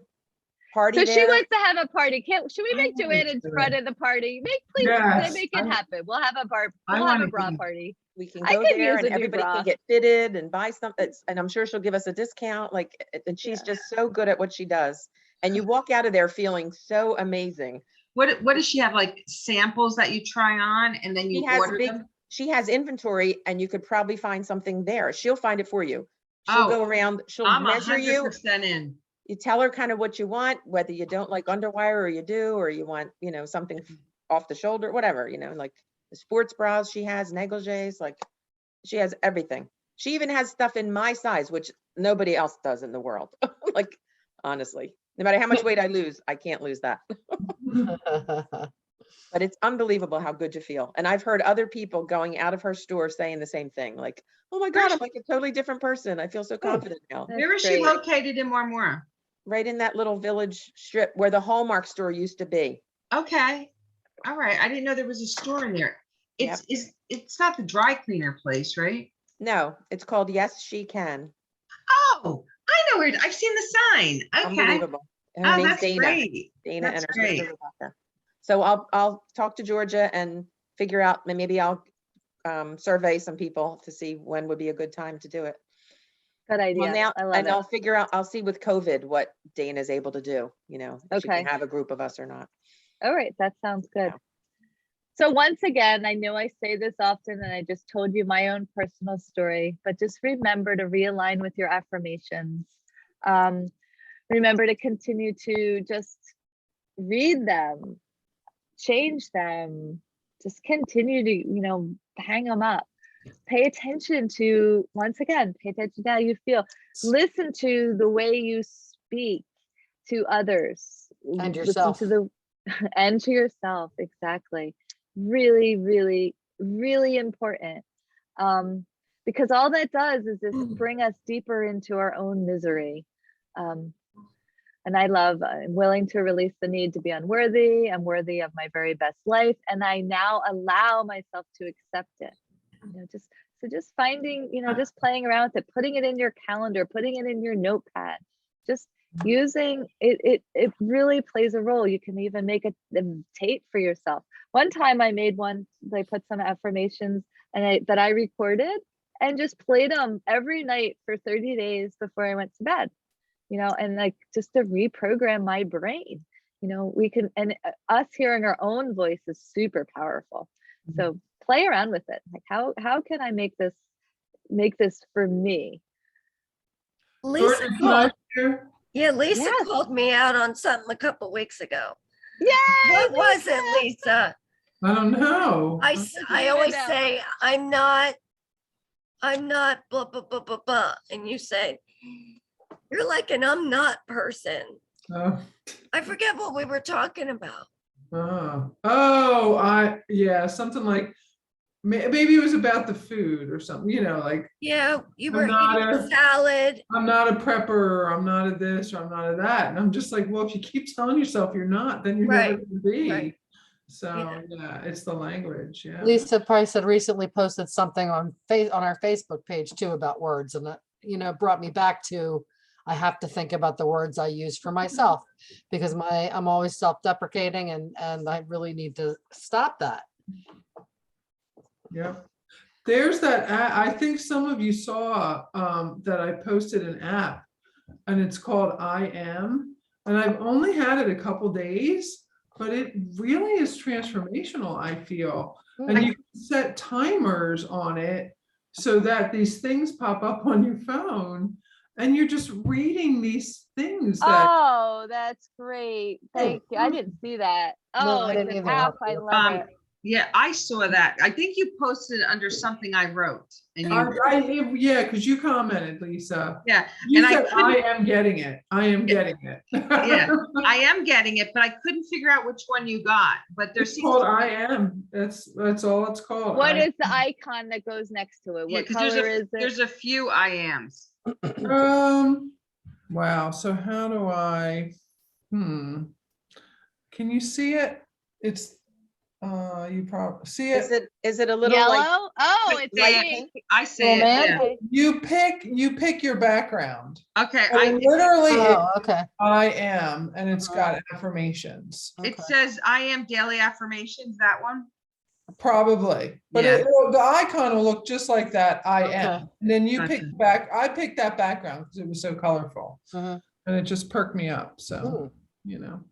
party So there. she wants to have a party. Should we make Joanne in front of the party? Please Yes, make it happen. We'll have a bra party. We can I go could there use and a new everybody bra. can get fitted and buy something. And I'm sure she'll give us a discount. And she's just so good at what she does. And you walk out of there feeling so amazing. What does she have, like samples that you try on and then you order them? She has inventory, and you could probably find something there. She'll find it for you. She'll go around, she'll I'm measure you. 100% in. You tell her kind of what you want, whether you don't like underwire or you do, or you want, something off the shoulder, whatever, like the sports bras she has, negligees, she has everything. She even has stuff in my size, which nobody else does in the world. Honestly, no matter how much weight I lose, I can't lose that. But it's unbelievable how good you feel. And I've heard other people going out of her store saying the same thing, like, oh my God, I'm like a totally different person. I feel so confident now. Where is she located in Marmora? Right in that little village strip where the Hallmark store used to be. Okay. All right. I didn't know there was a store in there. It's not the dry cleaner place, right? No, it's called Yes, She Can. Oh, I know where I've seen the sign. Okay. Unbelievable. And her Oh, name's that's Dana. great. Dana That's and her great. sister Rebecca. So I'll talk to Georgia and figure out, maybe I'll survey some people to see when would be a good time to do it. Good idea. Well, now, I love and it. I'll figure out, I'll see with COVID what Dana's able to do, if she Okay. can have a group of us or not. All right, that sounds good. Yeah. So once again, I know I say this often, and I just told you my own personal story, but just remember to realign with your affirmations. Remember to continue to just read them, change them, just continue to, hang them up. Pay attention to, once again, pay attention to how you feel. Listen to the way you speak to others. And yourself. Listen to and to yourself, exactly. Really, really, really important. Because all that does is just bring us deeper into our own misery. And I'm willing to release the need to be unworthy. I'm worthy of my very best life. And I now allow myself to accept it. Just finding, just playing around with it, putting it in your calendar, putting it in your notepad, just using it. It really plays a role. You can even make a tape for yourself. One time I made one, I put some affirmations that I recorded and just played them every night for 30 days before I went to bed, and just to reprogram my brain. We can, and us hearing our own voice is super powerful. So play around with it. How can I make this for me? Lisa Georgia, can I called, share? Lisa Yes. called me out on something a couple weeks ago. Yay! What was it, Lisa? I don't know. I always say, I'm not blah, blah, blah, blah, blah. And you said, you're like an I'm not person. Oh. I forget what we were talking about. Something like, maybe it was about the food or something, Yeah, you I'm were not eating a- salad. I'm not a prepper, or I'm not a this, or I'm not a that. And I'm just like, well, if you keep telling yourself you're not, then you're never Right, gonna be. right. So yeah, it's the language. Yeah. Lisa Price had recently posted something on our Facebook page too about words, and that, brought me back to, I have to think about the words I use for myself, because I'm always self-deprecating, and I really need to stop that. Yeah. There's that, I think some of you saw that I posted an app and it's called I Am. And I've only had it a couple days, but it really is transformational, I feel. And you can set timers on it so that these things pop up on your phone and you're just reading these things that Oh, that's great. Thank you. I didn't see that. No, Oh, I it's didn't an either. I'll app. I do it. love it. Yeah, I saw that. I think you posted it under something I wrote and yeah, because you commented, Lisa. yeah, You and I said, I couldn't, am getting it. I am getting it. yeah, I am getting it, but I couldn't figure out which one you got, but there It's seems called to I am. That's all it's called. What I is the icon that goes next to it? yeah, What 'cause color is it? there's a few I ams. Wow, so how do I, can you see it? It's, you probably see Is it. is it a little like, Yellow? Oh, it's Yeah, pink. I see it, yeah. Okay. You pick your background. Okay, And it literally is Oh, okay. I am, and it's got affirmations, it Okay. says I am daily affirmations, that one? probably. But Yeah. the icon will look just like that, I Okay. am. And then you Gotcha. pick back, I picked that background because it was so colorful. Mhm. And it just perked me up, so, Hmm. you know.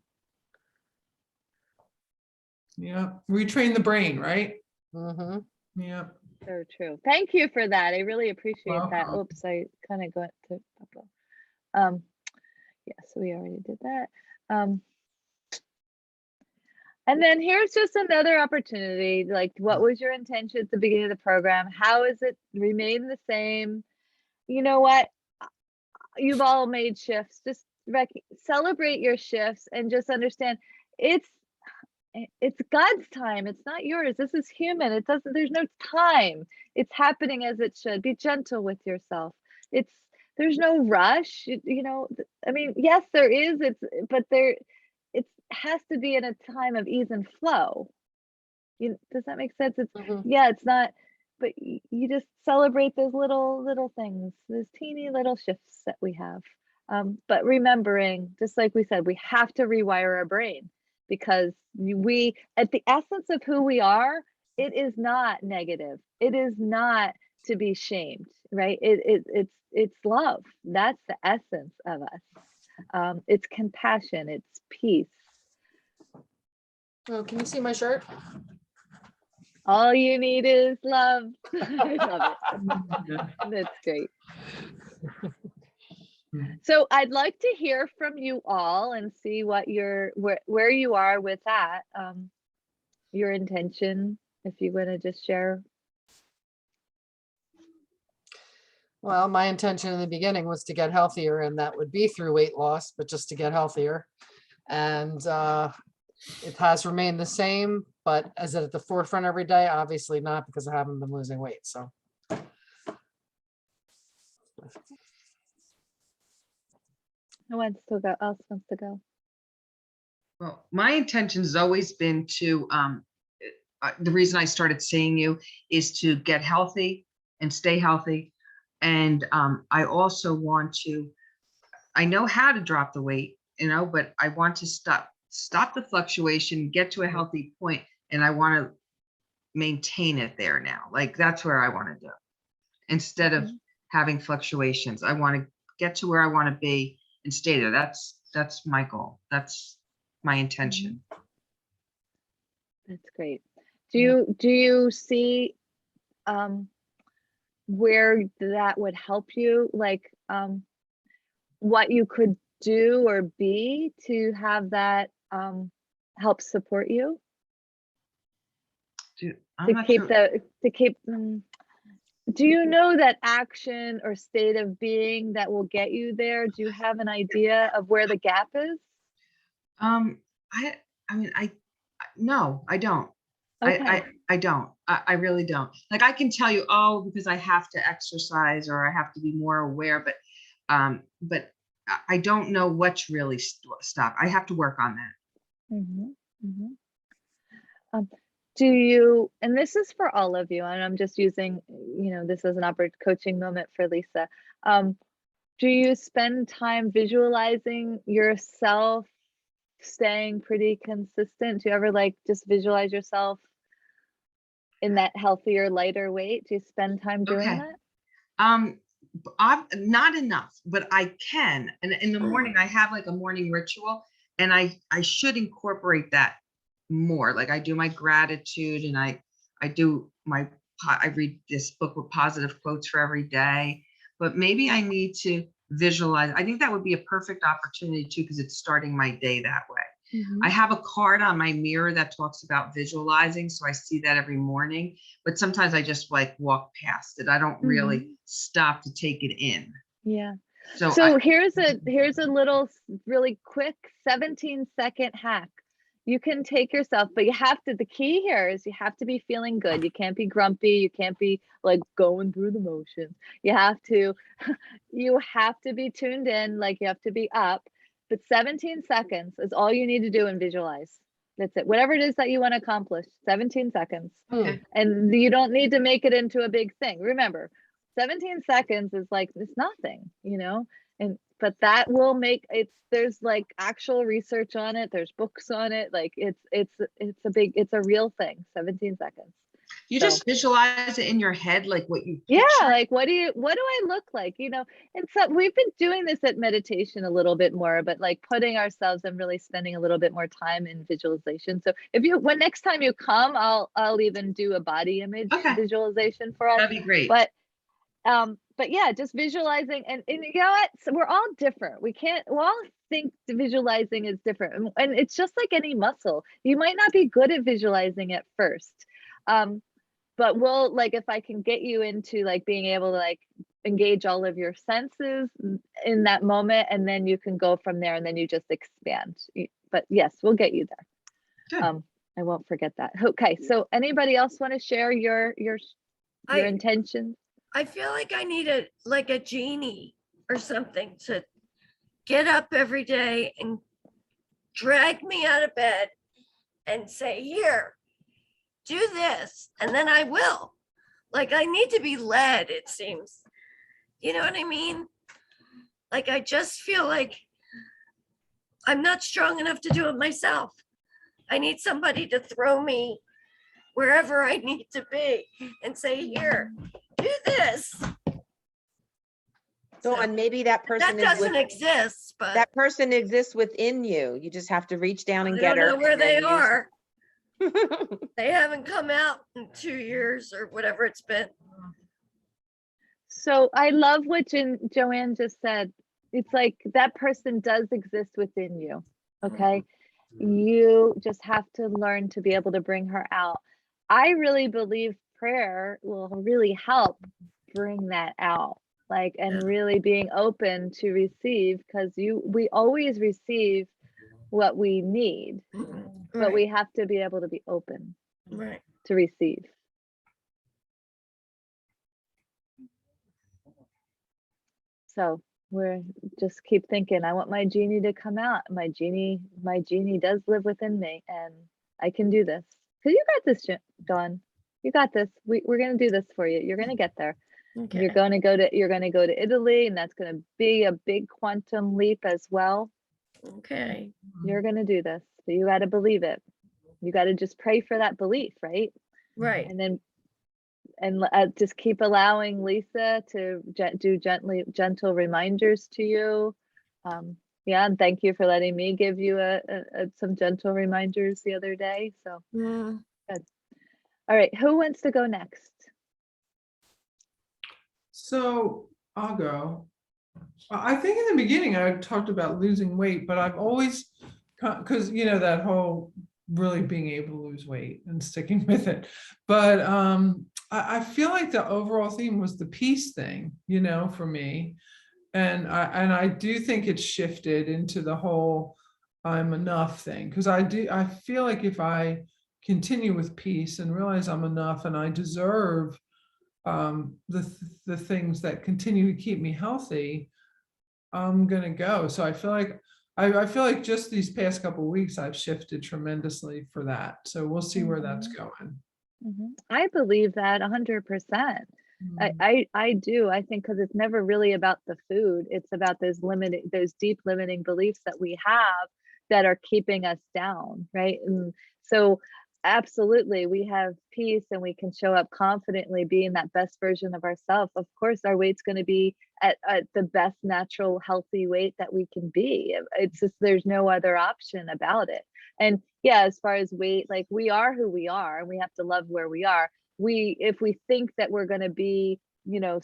Yeah, retrain the brain, right? Mhm. Yeah. So true. Thank you for that. I really appreciate that. Welcome. Oops, I kind of got to. Yes, we already did that. And then here's just another opportunity. Like, what was your intention at the beginning of the program? How is it remain the same? You know what? You've all made shifts. Just celebrate your shifts and just understand it's God's time. It's not yours. This is human. It doesn't, there's no time. It's happening as it should. Be gentle with yourself. There's no rush. You know, I mean, yes, there is, but it has to be in a time of ease and flow. Does that make sense? Mhm. Yeah, it's not, but you just celebrate those little things, those teeny little shifts that we have. But remembering, just like we said, we have to rewire our brain because we, at the essence of who we are, it is not negative. It is not to be shamed, right? It's love. That's the essence of us. It's compassion. It's peace. Oh, can you see my shirt? All you need is love. I love it. That's great. So I'd like to hear from you all and see what where you are with that. Your intention, if you want to just share. Well, my intention in the beginning was to get healthier, and that would be through weight loss, but just to get healthier. And it has remained the same, but is it at the forefront every day? Obviously not, because I haven't been losing weight. So Who wants to go? Else wants to go? Well, my intention has always been to, the reason I started seeing you is to get healthy and stay healthy. And I also want to, I know how to drop the weight, you know, but I want to stop the fluctuation, get to a healthy point, and I want to maintain it there now. Like that's where I want to do. Instead of having fluctuations, I want to get to where I want to be and stay there. That's my goal. That's my intention. That's great. Do you see where that would help you? Like what you could do or be to have that help support you? Dude, I'm not sure. Do you know that action or state of being that will get you there? Do you have an idea of where the gap is? I mean, no, I don't. Okay. I don't. I really don't. Like I can tell you, oh, because I have to exercise or I have to be more aware, but I don't know what's really stop. I have to work on that. Do you, and this is for all of you, and I'm just using, this as an coaching moment for Lisa. Do you spend time visualizing yourself staying pretty consistent? Do you ever like just visualize yourself in that healthier, lighter weight? Do you spend time doing Okay. that? I'm not enough, but I can. And in the morning, I have like a morning ritual, and I should incorporate that more. Like I do my gratitude, and I do my I read this book with positive quotes for every day. But maybe I need to visualize. I think that would be a perfect opportunity too, because it's starting my day that way. I have a card on my mirror that talks about visualizing, so I see that every morning, but sometimes I just like walk past it. I don't really stop to take it in. Yeah. So So here's a little really quick 17-second hack. You can take yourself, but the key here is you have to be feeling good. You can't be grumpy. You can't be like going through the motions. You have to be tuned in, like you have to be up. But 17 seconds is all you need to do and visualize. That's it. Whatever it is that you want to accomplish, 17 seconds. Okay. And you don't need to make it into a big thing. Remember, 17 seconds is like, it's nothing, but that will make it, there's like actual research on it. There's books on it. Like it's a real thing, 17 seconds. you So- just visualize it in your head, like what you Yeah, picture. like what do I look like? And so we've been doing this at meditation a little bit more, but like putting ourselves and really spending a little bit more time in visualization. So when next time you come, I'll even do a body image Okay. visualization for us. That'd be great. But yeah, just visualizing and you know what? So we're all different. We all think visualizing is different. And it's just like any muscle. You might not be good at visualizing at first. But if I can get you into like being able to like engage all of your senses in that moment, and then you can go from there and then you just expand. But yes, we'll get you there. Good. I won't forget that. Okay. So anybody else want to share your I intentions? I feel like I need a genie or something to get up every day and drag me out of bed and say, here, do this, and then I will. Like I need to be led, it seems. You know what I mean? Like I just feel like I'm not strong enough to do it myself. I need somebody to throw me wherever I need to be and say, here, do this. Dawn, maybe that person That is doesn't exist, but that person exists within you. You just have to reach down and I get don't her. know where and they then use- are. They haven't come out in 2 years or whatever it's been. So I love what Joanne just said. It's like that person does exist within you. Okay. You just have to learn to be able to bring her out. I really believe prayer will really help bring that out. Like, and really being open to receive, because we always receive what we need, but we have to be able to be open Right. to receive. So we're just keep thinking, I want my genie to come out. My genie does live within me, and I can do this. Cause you got this, Dawn. You got this. We're gonna do this for you. You're gonna get there. Okay. You're gonna go to Italy, and that's gonna be a big quantum leap as well. Okay. You're gonna do this. So you got to believe it. You got to just pray for that belief, right? Right. And then just keep allowing Lisa to do gentle reminders to you. Yeah, and thank you for letting me give you some gentle reminders the other day. So Yeah. good. All right, who wants to go next? So I'll go. I think in the beginning I talked about losing weight, but I've always, because that whole really being able to lose weight and sticking with it. But I feel like the overall theme was the peace thing, for me. And I do think it's shifted into the whole I'm enough thing. Because I feel like if I continue with peace and realize I'm enough and I deserve the things that continue to keep me healthy, I'm gonna go. So I feel like just these past couple of weeks I've shifted tremendously for that. So we'll see where that's going. I believe that 100%. I do. I think because it's never really about the food. It's about those deep limiting beliefs that we have that are keeping us down, right? And so absolutely, we have peace and we can show up confidently being that best version of ourselves. Of course, our weight's going to be at the best natural, healthy weight that we can be. It's just, there's no other option about it. And yeah, as far as weight, like we are who we are and we have to love where we are. If we think that we're going to be, you know,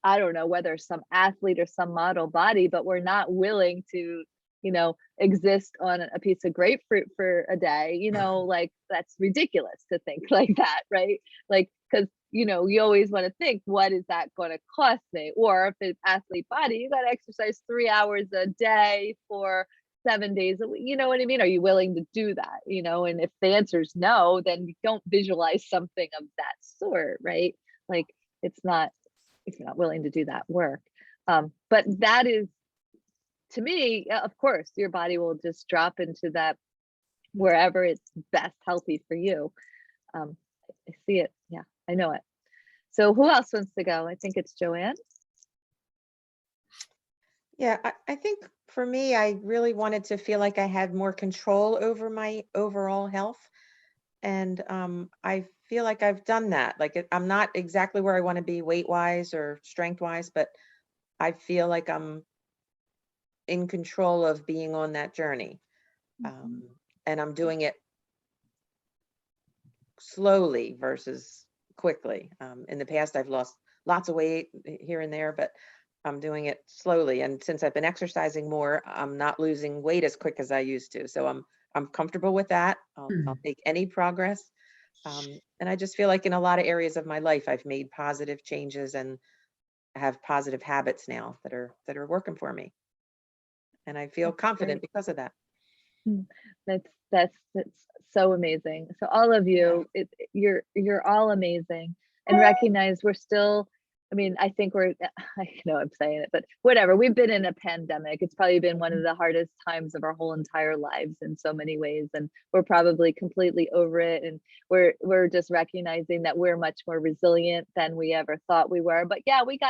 I don't know whether some athlete or some model body, but we're not willing to, you know, exist on a piece of grapefruit for a day, you know, like that's ridiculous to think like that, right? Like, because, you know, you always want to think, what is that going to cost me? Or if it's athlete body, you got to exercise 3 hours a day for 7 days a week. You know what I mean? Are you willing to do that? You know, and if the answer is no, then you don't visualize something of that sort, right? Like it's not, if you're not willing to do that work. But that is, to me, of course, your body will just drop into that wherever it's best healthy for you. I see it. Yeah, I know it. So who else wants to go? I think it's Joanne. Yeah, I think for me, I really wanted to feel like I had more control over my overall health. And I feel like I've done that. Like I'm not exactly where I want to be weight wise or strength wise, but I feel like I'm in control of being on that journey. And I'm doing it slowly versus quickly. In the past, I've lost lots of weight here and there, but I'm doing it slowly. And since I've been exercising more, I'm not losing weight as quick as I used to. So I'm comfortable with that. I'll take any progress. And I just feel like in a lot of areas of my life, I've made positive changes and have positive habits now that are working for me. And I feel That's confident great. because of that. That's so amazing. So all of you, you're all amazing, and recognize we're still, I mean, I think we're, I know I'm saying it, but whatever, we've been in a pandemic. It's probably been one of the hardest times of our whole entire lives in so many ways. And we're probably completely over it. And we're just recognizing that we're much more resilient than we ever thought we were. But yeah, we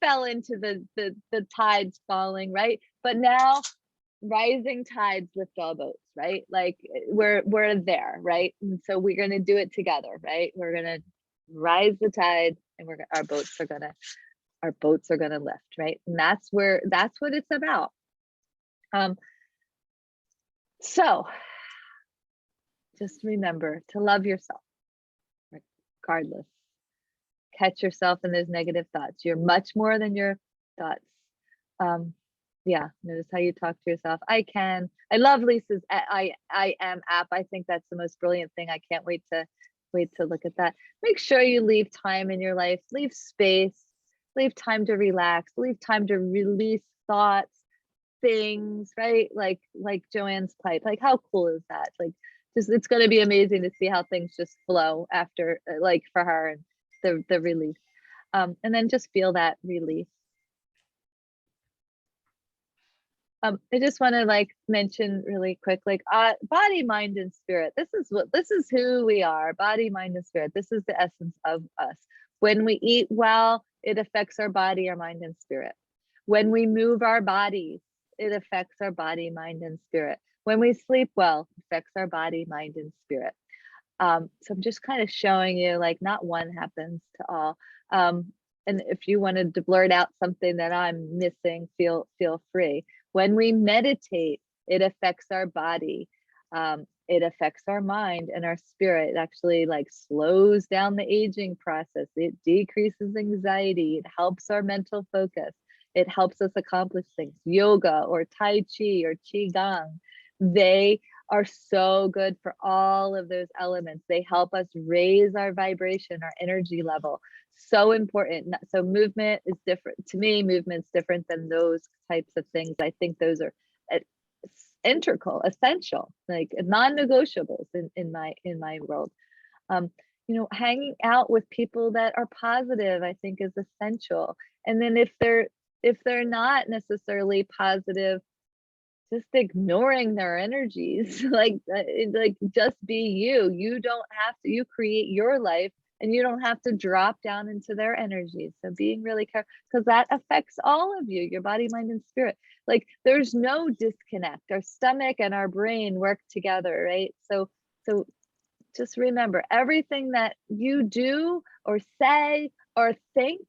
fell into the tides falling, right? But now rising tides lift all boats, right? Like we're there, right? And so we're going to do it together, right? We're going to rise the tide, and our boats are going to lift, right? And that's what it's about. So just remember to love yourself regardless. Catch yourself in those negative thoughts. You're much more than your thoughts. Yeah, notice how you talk to yourself. I love Lisa's I am app. I think that's the most brilliant thing. I can't wait to look at that. Make sure you leave time in your life, leave space, leave time to relax, leave time to release thoughts, things, right? Like Joanne's pipe. Like how cool is that? Like just, it's going to be amazing to see how things just flow after, like for her, and the release. And then just feel that release. I just want to mention really quick, body, mind, and spirit. This is who we are, body, mind, and spirit. This is the essence of us. When we eat well, it affects our body, our mind, and spirit. When we move our bodies, it affects our body, mind, and spirit. When we sleep well, it affects our body, mind, and spirit. So I'm just kind of showing you, not one happens to all. And if you wanted to blurt out something that I'm missing, feel free. When we meditate, it affects our body. It affects our mind and our spirit. It actually slows down the aging process. It decreases anxiety. It helps our mental focus. It helps us accomplish things. Yoga or Tai Chi or Qigong, they are so good for all of those elements. They help us raise our vibration, our energy level. So important. So movement is different. To me, movement's different than those types of things. I think those are integral, essential, non-negotiables in my world. Hanging out with people that are positive, I think, is essential. And then if they're not necessarily positive, just ignoring their energies, just be you. You don't have to. You create your life. and you don't have to drop down into their energy. So being really careful, because that affects all of you, your body, mind, and spirit. Like there's no disconnect. Our stomach and our brain work together, right? So just remember, everything that you do or say or think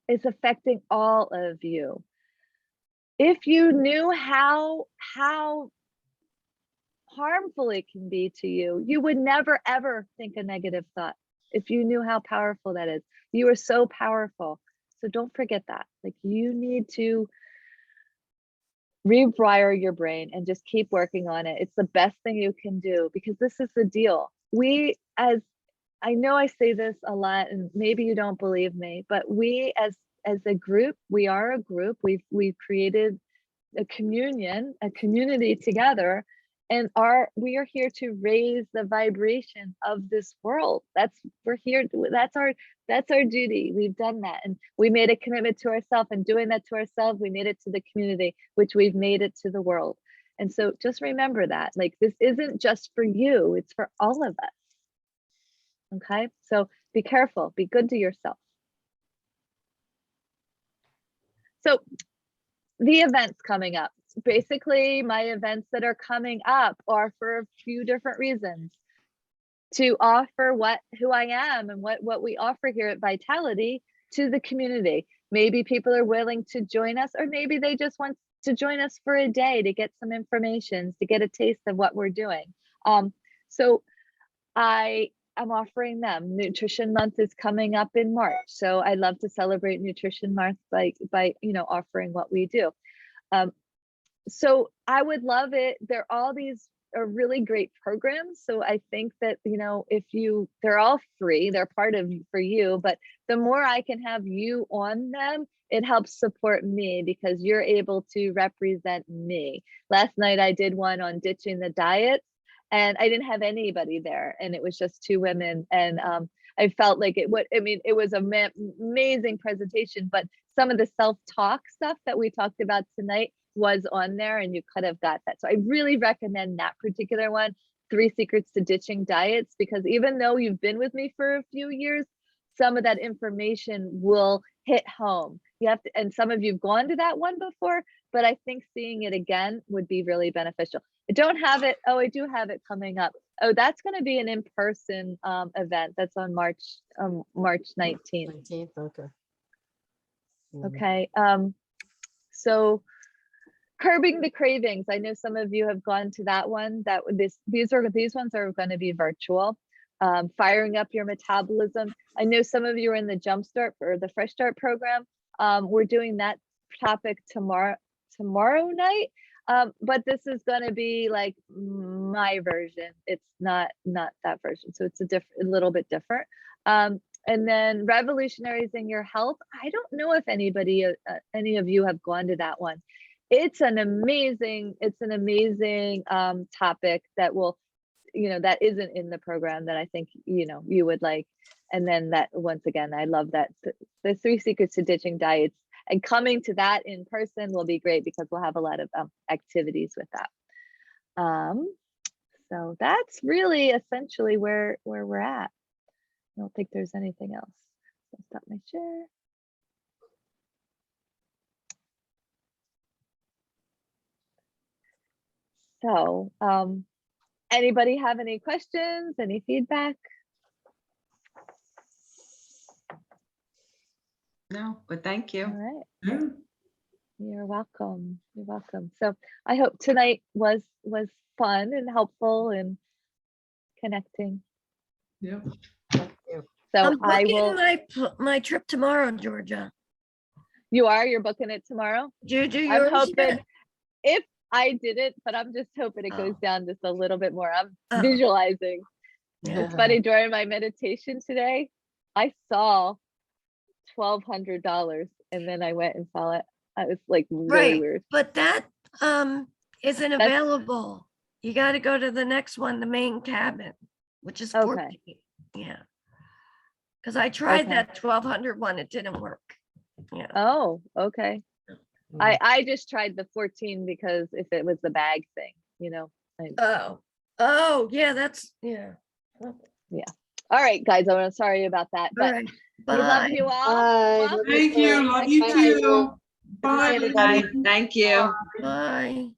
is affecting all of you. If you knew how harmful it can be to you, you would never ever think a negative thought. If you knew how powerful that is, you are so powerful. So don't forget that. Like you need to rewire your brain and just keep working on it. It's the best thing you can do, because this is the deal. We, as I know I say this a lot and maybe you don't believe me, but we as a group, we are a group. We've created a community together, and we are here to raise the vibration of this world. We're here. That's our duty. We've done that, and we made a commitment to ourselves, and doing that to ourselves, we made it to the community, which we've made it to the world. And so just remember that, like, this isn't just for you, it's for all of us. Okay, so be careful, be good to yourself. So the events coming up, basically my events that are coming up are for a few different reasons. To offer who I am and what we offer here at Vitality to the community. Maybe people are willing to join us, or maybe they just want to join us for a day to get some information, to get a taste of what we're doing. So I'm offering them. Nutrition Month is coming up in March, so I love to celebrate Nutrition Month by offering what we do. So I would love it. All these are really great programs. So I think that, they're all free, they're part of for you, but the more I can have you on them, it helps support me because you're able to represent me. Last night I did one on ditching the diets, and I didn't have anybody there, and it was just 2 women. And I felt like it was an amazing presentation, but some of the self-talk stuff that we talked about tonight was on there, and you could have got that. So I really recommend that particular one, 3 Secrets to Ditching Diets, because even though you've been with me for a few years, some of that information will hit home. You have to, and some of you've gone to that one before, but I think seeing it again would be really beneficial. I don't have it. Oh, I do have it coming up. Oh, that's going to be an in-person event. That's on March 19th. 19th, okay. Okay. So Curbing the Cravings. I know some of you have gone to that one. These ones are going to be virtual. Firing up your metabolism. I know some of you are in the Jumpstart or the Fresh Start program. We're doing that topic tomorrow night. But this is going to be like my version. It's not that version. So it's a little bit different. And then Revolutionaries in Your Health. I don't know if any of you have gone to that one. It's an amazing topic that will, that isn't in the program that I think, you would like. And then that, once again, I love that the 3 Secrets to Ditching Diets, and coming to that in person will be great because we'll have a lot of activities with that. So that's really essentially where we're at. I don't think there's anything else. I'll stop my share. So, anybody have any questions, any feedback? No, but thank you. All right. Yeah. You're welcome. You're welcome. So I hope tonight was fun and helpful and connecting. Yeah. So I'm I booking will. my trip tomorrow, Georgia. You're booking it tomorrow? Did you do I'm yours hoping, yet? if I didn't, but I'm just hoping it goes Oh. down just a little bit more. I'm Oh. visualizing. Yeah. It's funny, during my meditation today, I saw $1,200, and then I went and saw it. I was like really Right, weird. but that isn't available. You got to go to the next one, the main cabin, which is Okay. 14. Yeah, because I tried Okay. that 1,200 one, it didn't work. Yeah. Oh, okay. I just tried the 14 because if it was the bag thing, Oh, yeah, that's, yeah. All right, guys, I'm sorry about that, All but right, we love bye. you all. Bye. Love Thank you. too. Love you Bye. too. Bye, Bye. everybody. Thank you. Bye.